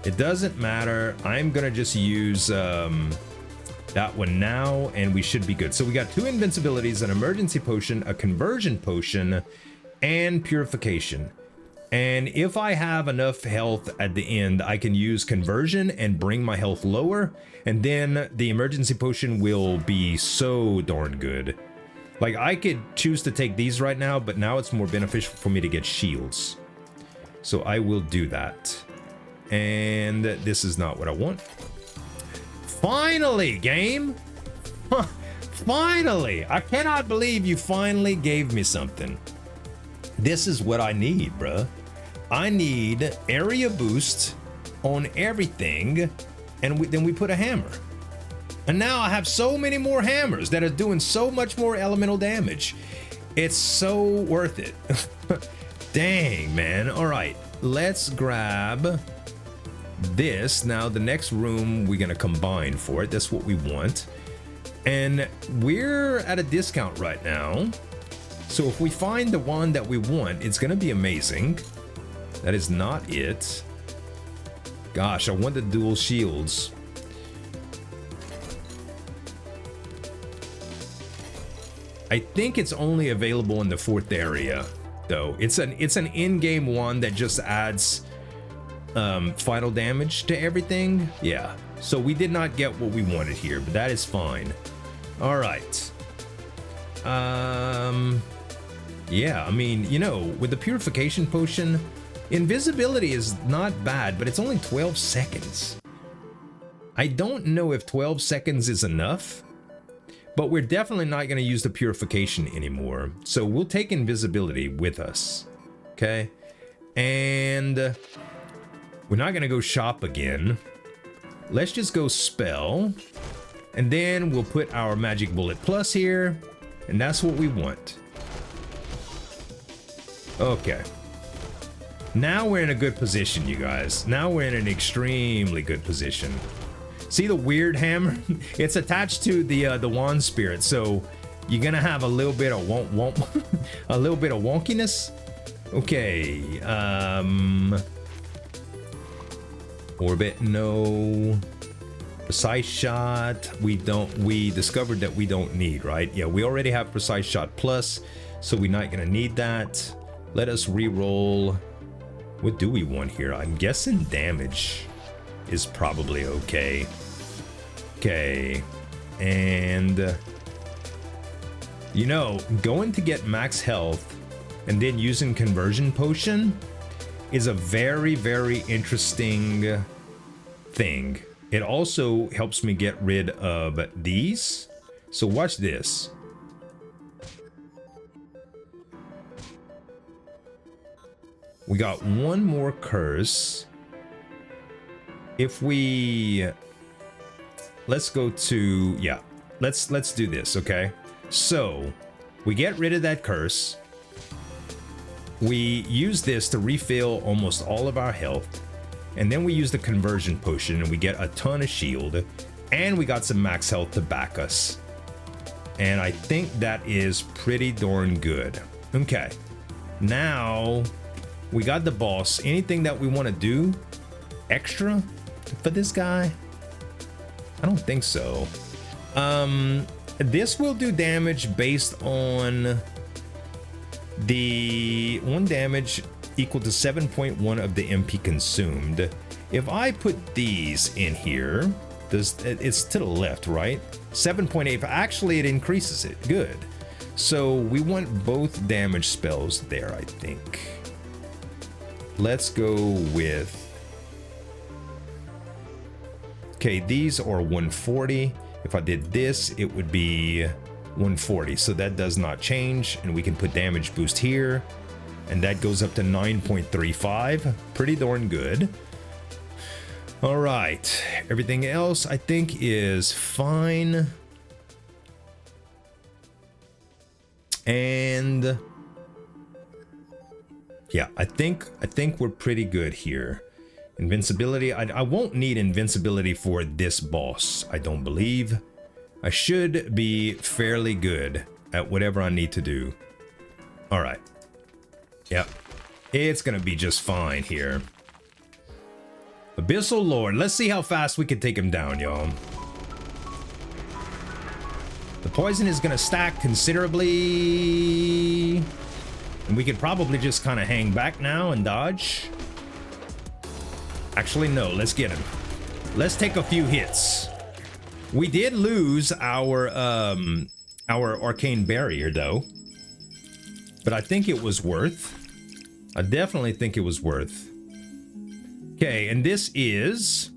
It doesn't matter. I'm gonna just use that one now, and we should be good. So we got 2 invincibilities, an emergency potion, a conversion potion, and purification. And if I have enough health at the end, I can use conversion and bring my health lower, and then the emergency potion will be so darn good. Like, I could choose to take these right now, but now it's more beneficial for me to get shields. So I will do that. And this is not what I want. Finally, game! Finally! I cannot believe you finally gave me something. This is what I need, bruh. I need area boost on everything, and then we put a hammer. And now I have so many more hammers that are doing so much more elemental damage. It's so worth it. Dang, man. All right, let's grab this. Now the next room we're gonna combine for it. That's what we want. And we're at a discount right now. So if we find the one that we want, it's gonna be amazing. That is not it. Gosh, I want the dual shields. I think it's only available in the 4th area, though. It's an in-game one that just adds final damage to everything. Yeah. So we did not get what we wanted here, but that is fine. All right. Yeah, I mean, you know, with the purification potion, invisibility is not bad, but it's only 12 seconds. I don't know if 12 seconds is enough, but we're definitely not going to use the purification anymore. So we'll take invisibility with us. Okay. And we're not going to go shop again. let's just go spell. And then we'll put our magic bullet plus here. And that's what we want. Okay. Now we're in a good position, you guys. Now we're in an extremely good position. See the weird hammer? It's attached to the wand spirit, so you're gonna have a little bit of a little bit of wonkiness. Okay, orbit, no. Precise shot, we discovered that we don't need, right? Yeah, we already have precise shot plus, so we're not gonna need that. Let us re-roll. What do we want here? I'm guessing damage is probably okay. Okay, and you know, going to get max health and then using conversion potion is a very, very interesting thing. It also helps me get rid of these. So watch this. We got one more curse. If we, let's go to, yeah, let's do this, okay? So we get rid of that curse. We use this to refill almost all of our health. And then we use the conversion potion and we get a ton of shield. And we got some max health to back us. And I think that is pretty darn good. Okay. Now we got the boss. Anything that we want to do extra for this guy? I don't think so. This will do damage based on the 1 damage equal to 7.1 of the MP consumed. If I put these in here, it's to the left, right? 7.8, actually it increases it, good. So we want both damage spells there, I think. Let's go with, okay, these are 140. If I did this, it would be 140, so that does not change, and we can put damage boost here, and that goes up to 9.35. Pretty darn good. All right, everything else I think is fine. And yeah, I think we're pretty good here. Invincibility, I won't need invincibility for this boss, I don't believe. I should be fairly good at whatever I need to do. All right. Yep. It's gonna be just fine here. Abyssal Lord, let's see how fast we can take him down, y'all. The poison is gonna stack considerably. And we could probably just kind of hang back now and dodge. Actually, no, let's get him. Let's take a few hits. We did lose our arcane barrier though. But I think it was worth. I definitely think it was worth. Okay, and this is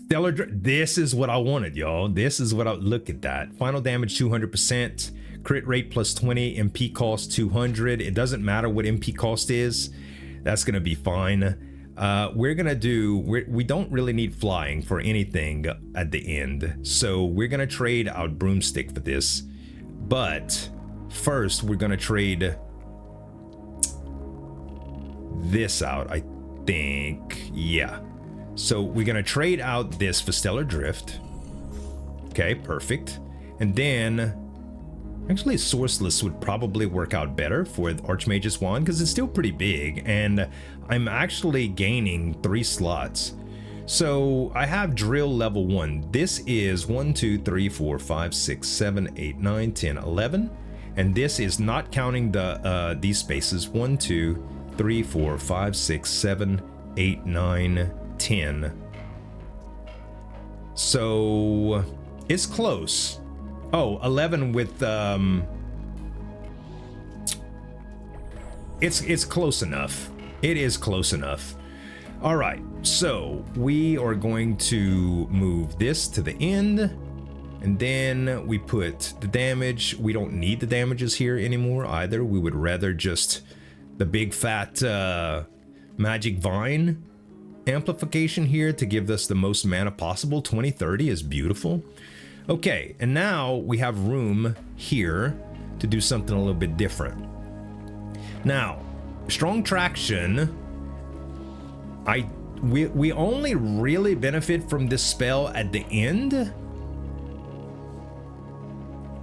Stellar. This is what I wanted, y'all. This is what I look at that. Final damage 200%, crit rate plus 20, MP cost 200. It doesn't matter what MP cost is. That's gonna be fine. We're gonna do. We don't really need flying for anything at the end, so we're gonna trade out broomstick for this. But first, we're gonna trade this out, I think. Yeah. So we're gonna trade out this for Stellar Drift. Okay, perfect. And then, actually, Sourceless would probably work out better for the Archmage's Wand because it's still pretty big, and I'm actually gaining 3 slots. So I have Drill level 1. This is 1, 2, 3, 4, 5, 6, 7, 8, 9, 10, 11. And this is not counting the these spaces. 1, 2, 3, 4, 5, 6, 7, 8, 9, 10. So it's close. Oh, 11 with it's close enough. It is close enough. All right, so we are going to move this to the end, and then we put the damage. We don't need the damages here anymore either. We would rather just the big fat magic vine amplification here to give us the most mana possible. 2030 is beautiful. Okay, and now we have room here to do something a little bit different. Now, strong traction, we only really benefit from this spell at the end.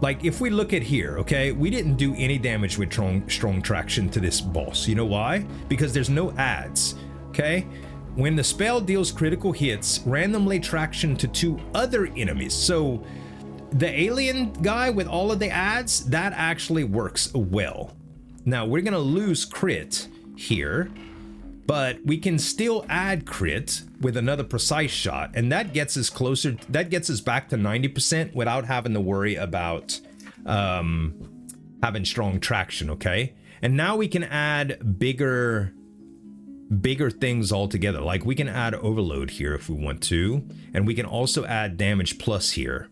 Like, if we look at here, okay, we didn't do any damage with strong traction to this boss. You know why? Because there's no adds, okay? When the spell deals critical hits, randomly traction to 2 other enemies. So the alien guy with all of the adds, that actually works well. Now we're gonna lose crit here, but we can still add crit with another precise shot, and that gets us closer, that gets us back to 90% without having to worry about having strong traction, okay? And now we can add bigger things altogether. Like, we can add overload here if we want to, and we can also add damage plus here,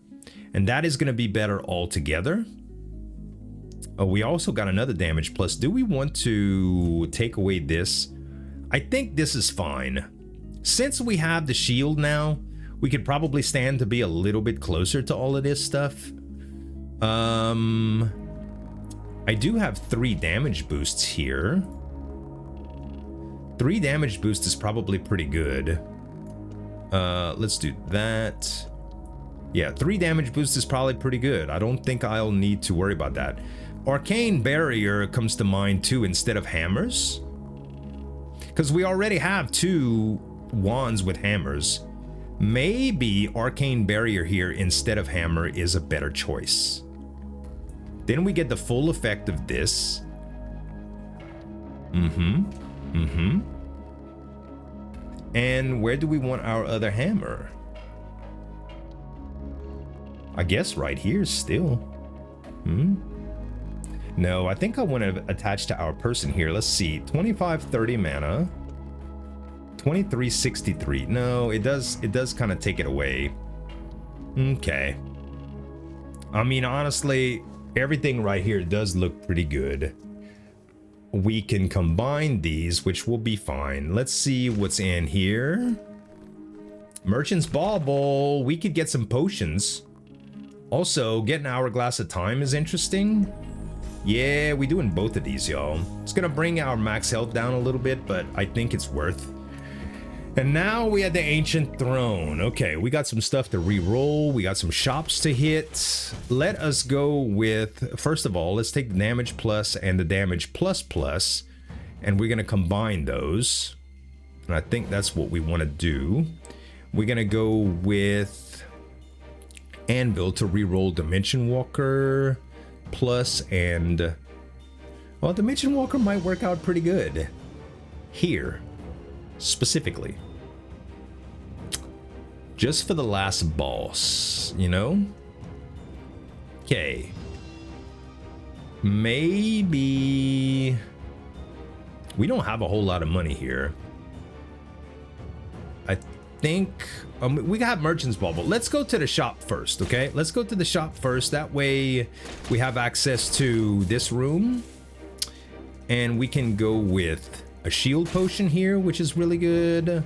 and that is going to be better altogether. Oh, we also got another damage plus. Do we want to take away this? I think this is fine. Since we have the shield now, we could probably stand to be a little bit closer to all of this stuff. I do have 3 damage boosts here. 3 damage boost is probably pretty good. Let's do that. Yeah, 3 damage boost is probably pretty good. I don't think I'll need to worry about that. Arcane Barrier comes to mind too instead of hammers, because we already have 2 wands with hammers. Maybe Arcane Barrier here instead of hammer is a better choice. Then we get the full effect of this. And where do we want our other hammer? I guess right here still. No, I think I want to attach to our person here. Let's see, 2530 mana, 2363. No, it does kind of take it away. Okay. I mean, honestly, everything right here does look pretty good. We can combine these, which will be fine. Let's see what's in here. Merchant's Bauble. We could get some potions. Also, getting Hourglass of Time is interesting. Yeah, we're doing both of these, y'all. It's gonna bring our max health down a little bit, but I think it's worth. And now we had the Ancient Throne. Okay, we got some stuff to re-roll. We got some shops to hit. Let us go with, first of all, let's take the damage plus and the damage plus plus, and we're gonna combine those. And I think that's what we want to do. We're gonna go with Anvil to re-roll Dimension Walker plus, and well, Dimension Walker might work out pretty good here specifically, just for the last boss, you know. Okay, maybe we don't have a whole lot of money here. I think we got Merchant's Bauble. Let's go to the shop first, okay? Let's go to the shop first. That way we have access to this room, and we can go with a shield potion here, which is really good.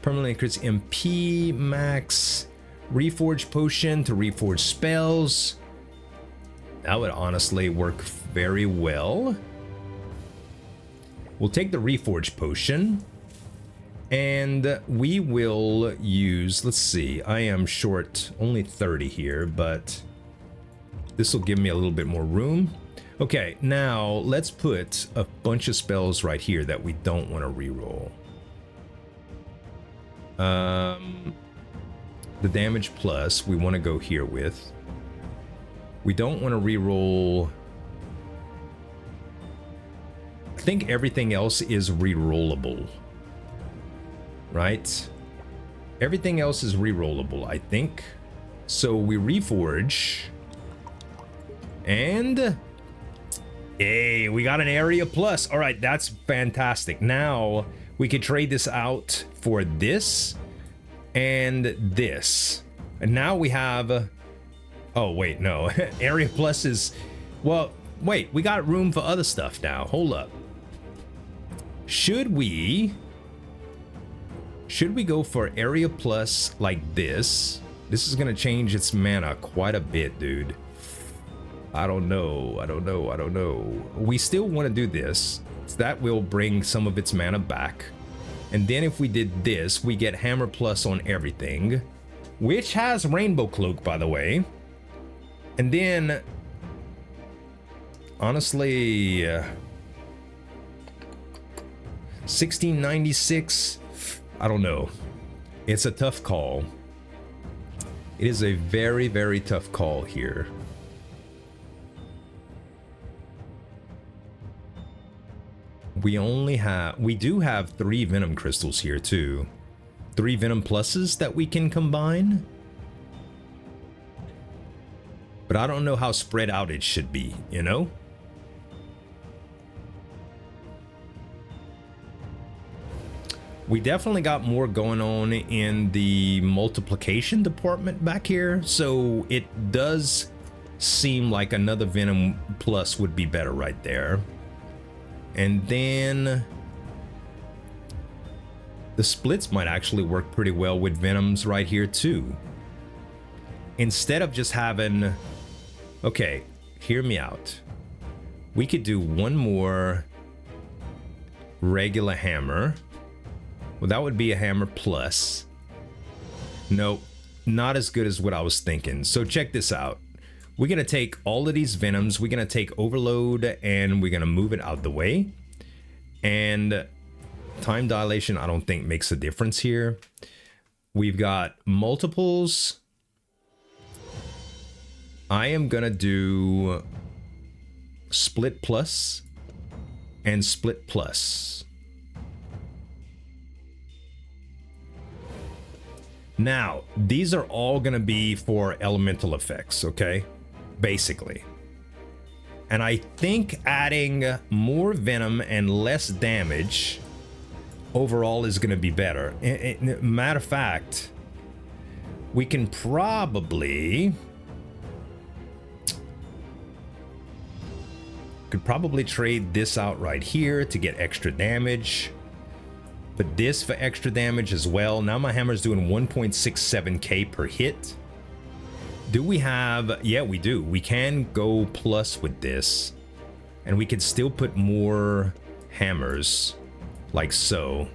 Permanently increase MP max. Reforge potion to reforge spells. That would honestly work very well. We'll take the reforge potion. And we will use, let's see, I am short only 30 here, but this will give me a little bit more room. Okay, now let's put a bunch of spells right here that we don't want to reroll. The damage plus we want to go here with. We don't want to reroll. I think everything else is rerollable. Right? Everything else is rerollable, I think. So we reforge. And hey, we got an area plus. All right, that's fantastic. Now we could trade this out for this and this. And now we have, oh wait, no. Area plus is, well, wait, we got room for other stuff now. Hold up. Should we Should we go for area plus like this? This is gonna change its mana quite a bit, dude. I don't know. We still want to do this. So that will bring some of its mana back. And then if we did this, we get hammer plus on everything, which has rainbow cloak, by the way. And then, honestly, 1696, I don't know. It's a tough call. It is a very, very tough call here. We do have 3 Venom crystals here too. 3 Venom pluses that we can combine. But I don't know how spread out it should be, you know? We definitely got more going on in the multiplication department back here, so it does seem like another Venom plus would be better right there. And then the splits might actually work pretty well with Venoms right here too. Instead of just having, okay, hear me out. We could do one more regular hammer. Well, that would be a hammer plus. Nope, not as good as what I was thinking. So check this out. We're going to take all of these Venoms, we're going to take Overload, and we're going to move it out the way. And time dilation, I don't think makes a difference here. We've got multiples. I am going to do Split Plus and Split Plus. Now, these are all going to be for elemental effects, okay? Basically. And I think adding more Venom and less damage overall is going to be better. Matter of fact, we can probably... Could probably trade this out right here to get extra damage. But this for extra damage as well. Now my hammer's doing 1.67k per hit. Do we have... Yeah, we do. We can go plus with this. And we could still put more hammers. Like so.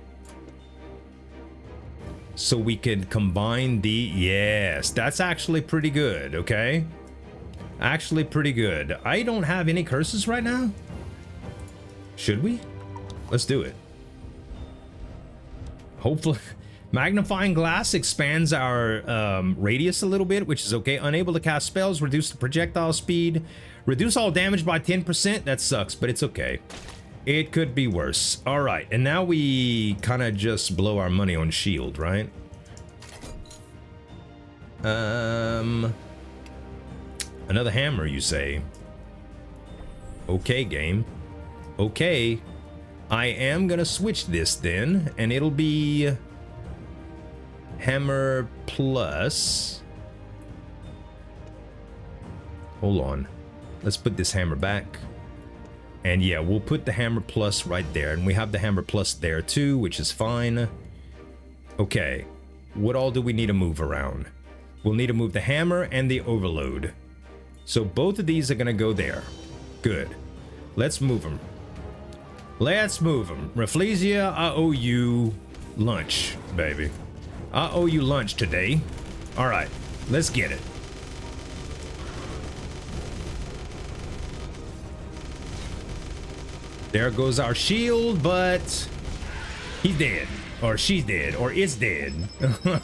So we could combine the... Yes, that's actually pretty good, okay? Actually pretty good. I don't have any curses right now. Should we? Let's do it. Hopefully... Magnifying glass expands our radius a little bit, which is okay. Unable to cast spells, reduce the projectile speed, reduce all damage by 10%. That sucks, but it's okay. It could be worse. All right, and now we kind of just blow our money on shield, right? Another hammer, you say? Okay, game. Okay. I am gonna switch this then, and it'll be... Hammer plus. Hold on. Let's put this hammer back. And yeah, we'll put the hammer plus right there. And we have the hammer plus there too, which is fine. Okay. What all do we need to move around? We'll need to move the hammer and the overload. So both of these are going to go there. Good. Let's move them. Let's move them. Rafflesia, I owe you lunch, baby. I owe you lunch today. All right, let's get it. There goes our shield, but he's dead, or she's dead, or it's dead.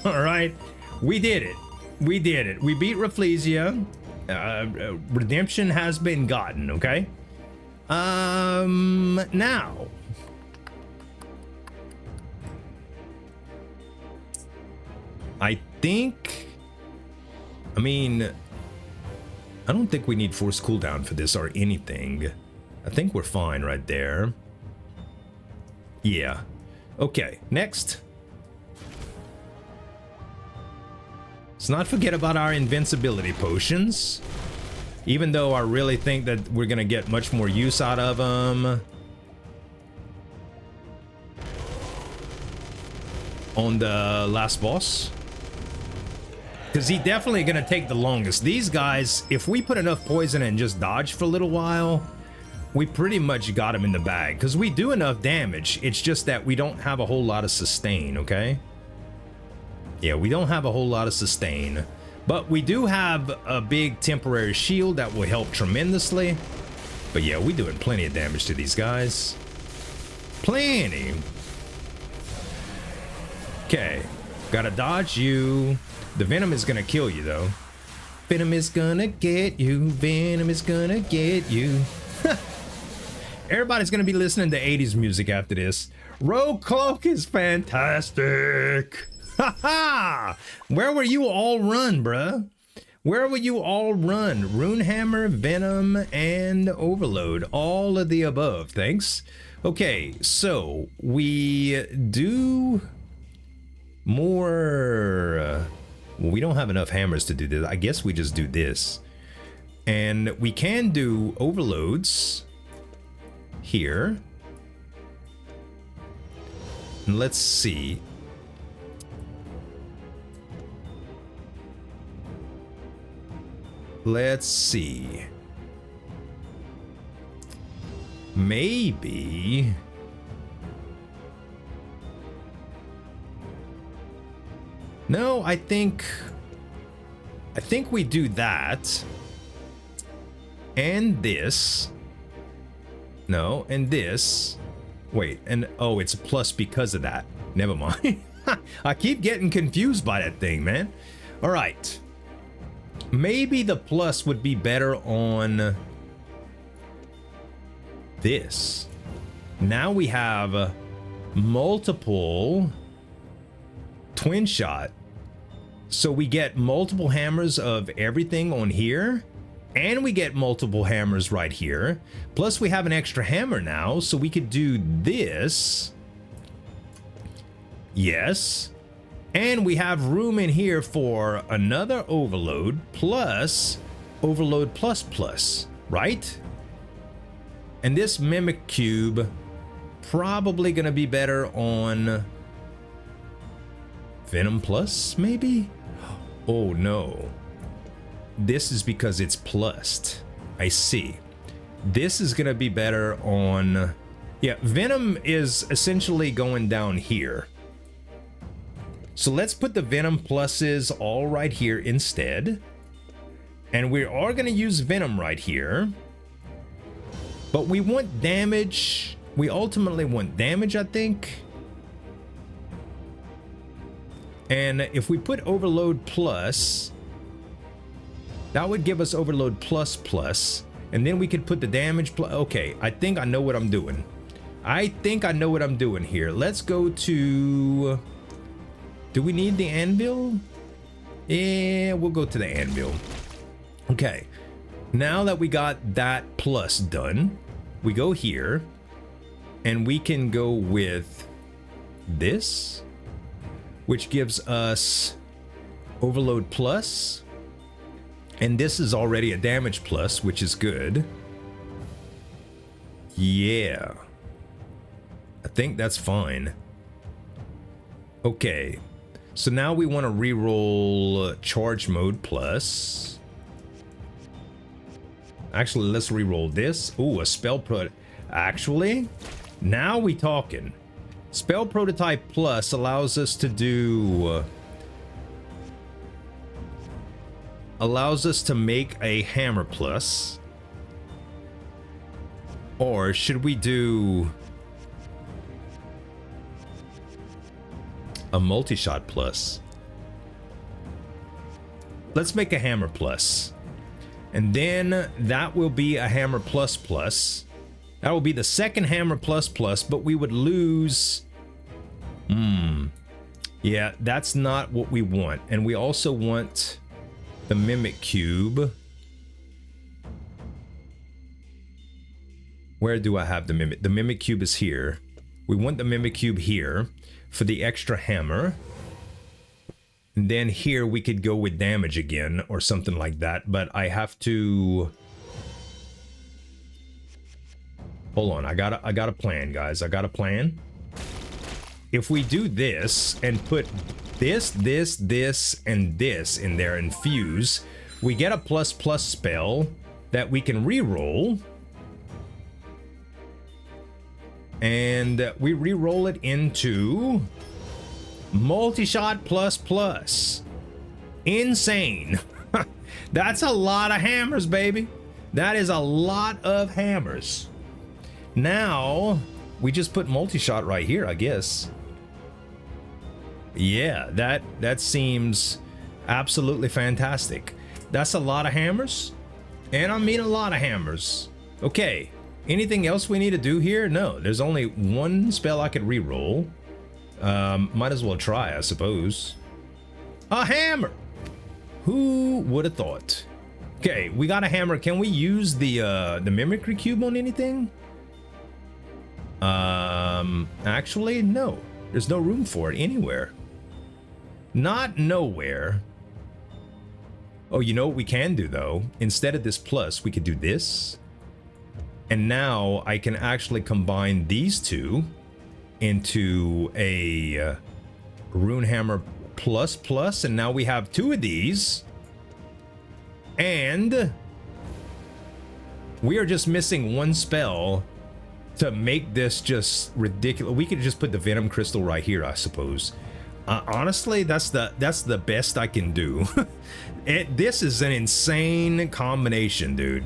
All right, we did it. We did it. We beat Rafflesia. Redemption has been gotten, okay? Now. I think, I mean, I don't think we need force cooldown for this or anything. I think we're fine right there. Yeah. Okay, next. Let's not forget about our invincibility potions. Even though I really think that we're gonna get much more use out of them. on the last boss. Because he's definitely going to take the longest. These guys, if we put enough poison and just dodge for a little while, we pretty much got him in the bag. Because we do enough damage. It's just that we don't have a whole lot of sustain, okay? Yeah, we don't have a whole lot of sustain. But we do have a big temporary shield that will help tremendously. But yeah, we're doing plenty of damage to these guys. Plenty. Okay. Gotta dodge you. The Venom is gonna kill you, though. Venom is gonna get you. Venom is gonna get you. Everybody's gonna be listening to 80s music after this. Rogue Cloak is fantastic. Haha! Where were you all run, bruh? Where will you all run? Rune Hammer, Venom, and Overload. All of the above. Thanks. Okay, so we do more. Well, we don't have enough hammers to do this. I guess we just do this. And we can do overloads here. And let's see. Let's see. Maybe. No, I think we do that. And this. No, and this. Wait, and oh, it's a plus because of that. Never mind. I keep getting confused by that thing, man. All right. Maybe the plus would be better on this. Now we have multiple twin shot. So we get multiple hammers of everything on here. And we get multiple hammers right here. Plus we have an extra hammer now. So we could do this. Yes. And we have room in here for another overload plus overload plus plus, right? And this mimic cube probably gonna be better on Venom plus, maybe? Oh no. This is because it's plussed. I see. This is gonna be better on, yeah, Venom is essentially going down here. So let's put the Venom pluses all right here instead. And we are going to use Venom right here. But we want damage. We ultimately want damage, I think. And if we put Overload plus, that would give us Overload plus plus. And then we could put the damage plus. Okay, I think I know what I'm doing. I think I know what I'm doing here. Let's go to... Do we need the anvil? Yeah, we'll go to the anvil. Okay, now that we got that plus done, we go here and we can go with this, which gives us overload plus. And this is already a damage plus, which is good. Yeah, I think that's fine. Okay. So now we want to reroll charge mode plus. Actually, let's reroll this. Ooh, a spell pro. Actually, now we talking. Spell prototype plus allows us to do. Allows us to make a hammer plus. Or should we do a multi-shot plus? Let's make a hammer plus. And then that will be a hammer plus plus. That will be the second hammer plus plus, but we would lose. Yeah, that's not what we want. And we also want the mimic cube. Where do I have the mimic? The mimic cube is here. We want the mimic cube here for the extra hammer. And then here we could go with damage again or something like that, but I have to hold on. I got a plan, guys. I got a plan. if we do this and put this, this, and this in there and fuse, we get a ++ spell that we can re-roll. And we re-roll it into multi-shot ++. Insane. That's a lot of hammers, baby. That is a lot of hammers. Now, we just put multi-shot right here, I guess. Yeah, that seems absolutely fantastic. That's a lot of hammers. And I mean a lot of hammers. Okay, anything else we need to do here? No, there's only one spell I could re-roll. Might as well try, I suppose. A hammer! Who would have thought? Okay, we got a hammer. Can we use the mimicry cube on anything? Actually, no. There's no room for it anywhere. Not nowhere. Oh, you know what we can do though? Instead of this plus, we could do this. And now I can actually combine these two into a rune hammer ++, and now we have two of these. And we are just missing one spell to make this just ridiculous. We could just put the Venom crystal right here, I suppose. Honestly, that's the best I can do. This is an insane combination, dude.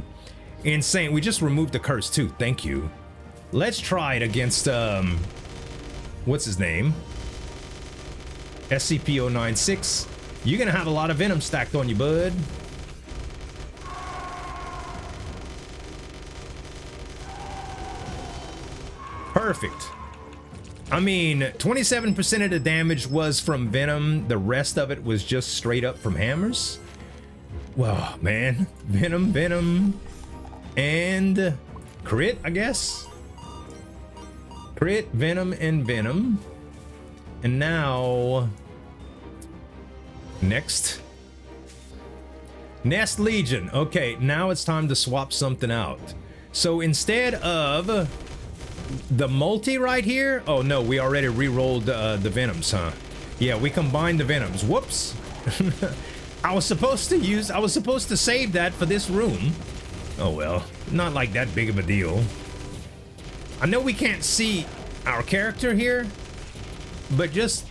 Insane. We just removed the curse too. Thank you. Let's try it against what's his name? SCP-096. You're gonna have a lot of Venom stacked on you, bud. Perfect. I mean, 27% of the damage was from Venom. The rest of it was just straight up from hammers. Well, man. Venom. And crit, I guess. Crit, Venom, and Venom. And now... Next. Nest Legion. Okay, now it's time to swap something out. So instead of... the multi right here. Oh no, we already re-rolled the Venoms, huh? Yeah, we combined the Venoms. Whoops. I was supposed to save that for this room. Oh well, not like that big of a deal. I know we can't see our character here, but just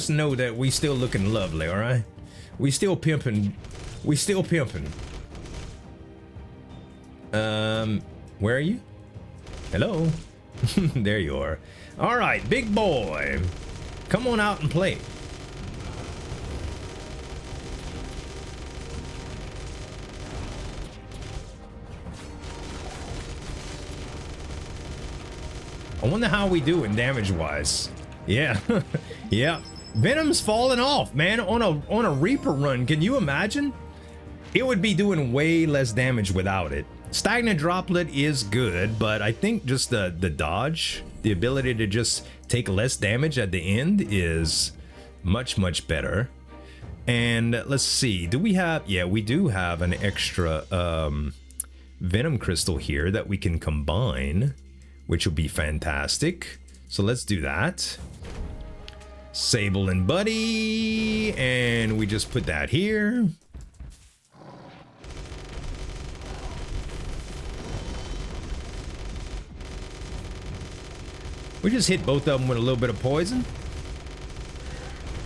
know that we still looking lovely, all right? We still pimping. We still pimping. Where are you? Hello? There you are. All right, big boy. Come on out and play. I wonder how we do in damage-wise. Yeah. Yeah. Venom's falling off, man, on a Reaper run. Can you imagine? It would be doing way less damage without it. Stagnant Droplet is good, but I think just the dodge, the ability to just take less damage at the end is much better. And let's see, do we have... yeah, we do have an extra Venom crystal here that we can combine, which will be fantastic. So let's do that. Sable and Buddy, and we just put that here. We just hit both of them with a little bit of poison.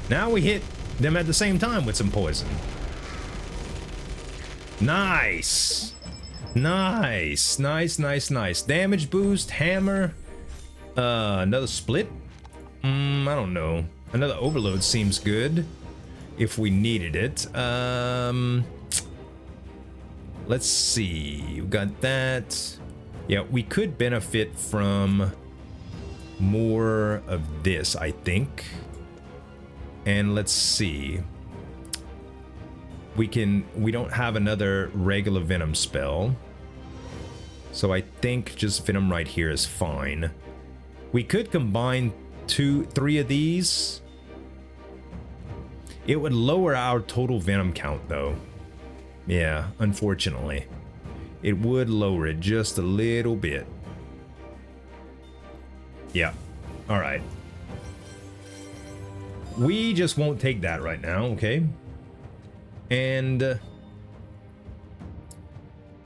Now we hit them at the same time with some poison. Nice. Nice. Damage boost, hammer. Another split? I don't know. Another overload seems good if we needed it. Let's see. We got that. Yeah, we could benefit from more of this, I think. And let's see. We don't have another regular Venom spell. So I think just Venom right here is fine. We could combine 3 of these. It would lower our total Venom count though. Yeah, unfortunately. It would lower it just a little bit. Yeah. All right. we just won't take that right now, okay? And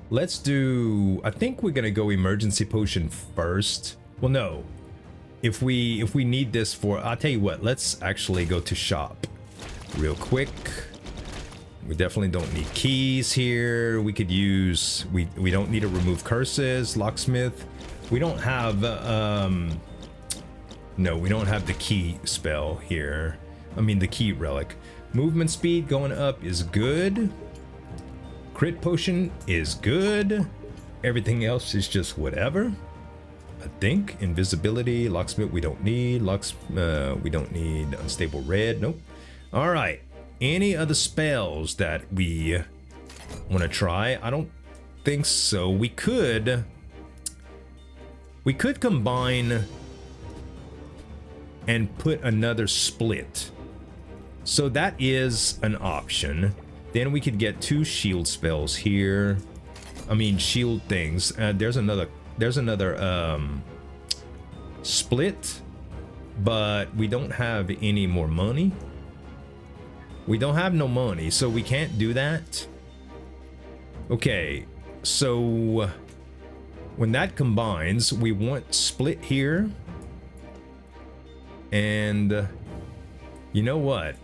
let's do, I think we're gonna go emergency potion first. Well, no, if we need this for, I'll tell you what, let's actually go to shop real quick. We definitely don't need keys here. We could use, we don't need to remove curses. Locksmith, we don't have no, we don't have the key spell here. I mean the key relic. Movement speed going up is good. Crit potion is good. Everything else is just whatever, I think. Invisibility, locksmith we don't need. We don't need unstable red. Nope. All right. Any other spells that we want to try? I don't think so. We could combine and put another split. So that is an option. Then we could get 2 shield spells here. I mean shield things. There's another split, but we don't have any more money. We don't have no money, so we can't do that. Okay, so when that combines, we want split here. And you know what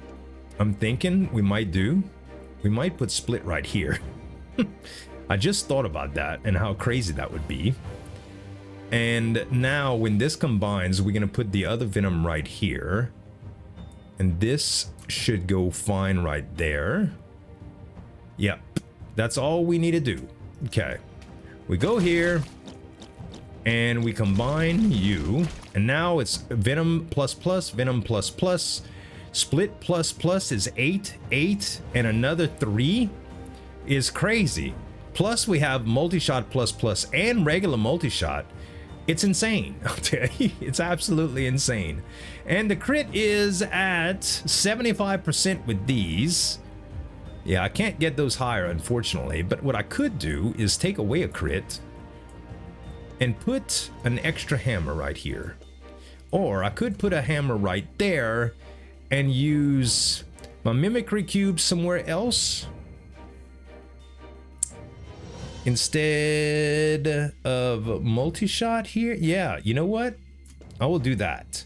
I'm thinking we might do? We might put split right here. I just thought about that and how crazy that would be. And now when this combines, we're gonna put the other Venom right here. And this should go fine right there. Yep, that's all we need to do. Okay, we go here and we combine you, and now it's Venom plus plus, Venom plus plus, split plus plus is 8, and another 3 is crazy. Plus we have multi-shot plus plus and regular multi-shot. It's insane. Okay, it's absolutely insane. And the crit is at 75% with these. Yeah, I can't get those higher, unfortunately, but what I could do is take away a crit and put an extra hammer right here. Or I could put a hammer right there and use my mimicry cube somewhere else instead of multi-shot here. Yeah, you know what? I will do that.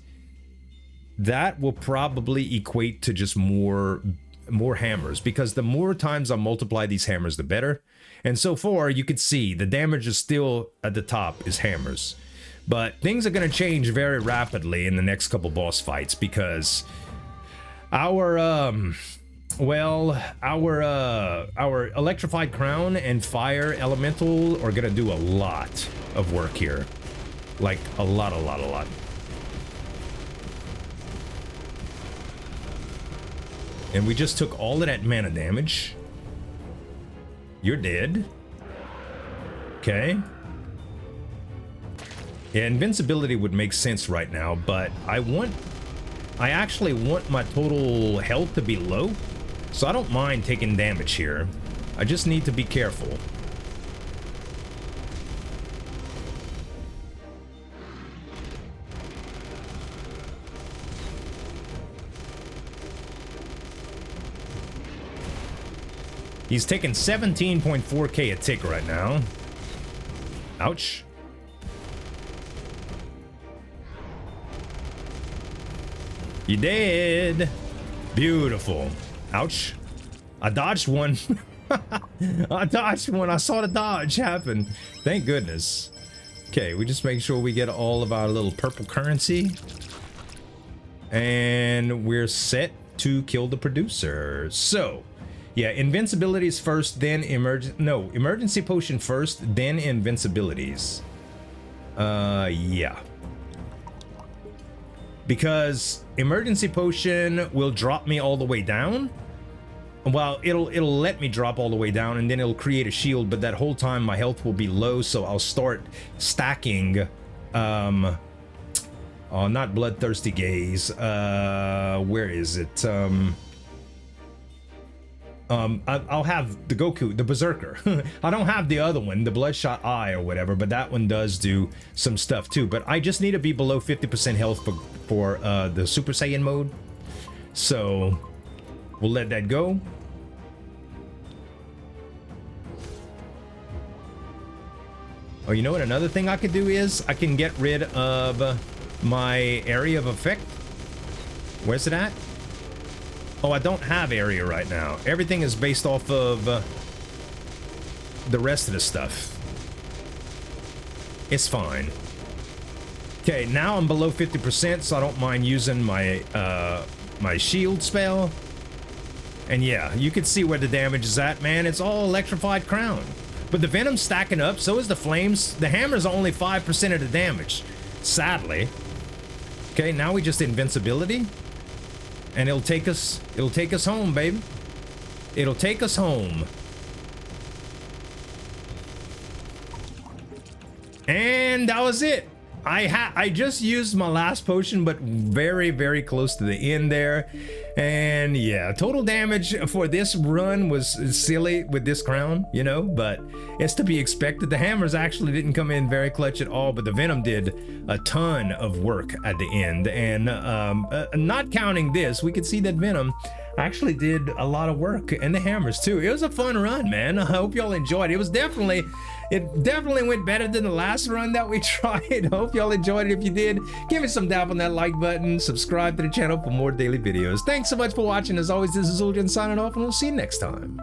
That will probably equate to just more hammers, because the more times I multiply these hammers, the better. And so far, you could see the damage is still at the top is hammers. But things are going to change very rapidly in the next couple boss fights, because our electrified crown and fire elemental are gonna do a lot of work here. Like a lot. And we just took all of that mana damage. You're dead. Okay. Yeah, invincibility would make sense right now, but I actually want my total health to be low. So I don't mind taking damage here. I just need to be careful. He's taking 17.4k a tick right now. Ouch. You dead. Beautiful. Ouch. I dodged one. I dodged one. I saw the dodge happen. Thank goodness. Okay, we just make sure we get all of our little purple currency. And we're set to kill the producer. So, yeah, invincibilities first, then emergency potion first, then invincibilities. Yeah. Because emergency potion will drop me all the way down. Well, it'll let me drop all the way down, and then it'll create a shield, but that whole time my health will be low, so I'll start stacking oh, not bloodthirsty gaze. Where is it? I'll have the Goku, the Berserker. I don't have the other one, the Bloodshot Eye or whatever, but that one does do some stuff too. But I just need to be below 50% health for the Super Saiyan mode. So we'll let that go. Oh, you know what? Another thing I could do is I can get rid of my area of effect. Where's it at? Oh, I don't have area right now. Everything is based off of the rest of the stuff. It's fine. Okay, now I'm below 50%, so I don't mind using my my shield spell. And yeah, you can see where the damage is at, man. It's all Electrified Crown. But the Venom's stacking up, so is the Flames. The Hammer's only 5% of the damage, sadly. Okay, now we just Invincibility. And it'll take us home, baby. It'll take us home. And that was it. I just used my last potion, but very, very close to the end there. And yeah, total damage for this run was silly with this crown, you know, but it's to be expected. The hammers actually didn't come in very clutch at all, but the Venom did a ton of work at the end. And not counting this, we could see that Venom actually did a lot of work, and the hammers too. It was a fun run, man. I hope y'all enjoyed it. It definitely went better than the last run that we tried. Hope y'all enjoyed it. If you did, give me some dap on that like button, subscribe to the channel for more daily videos. Thanks so much for watching. As always, this is Zueljin signing off, and we'll see you next time.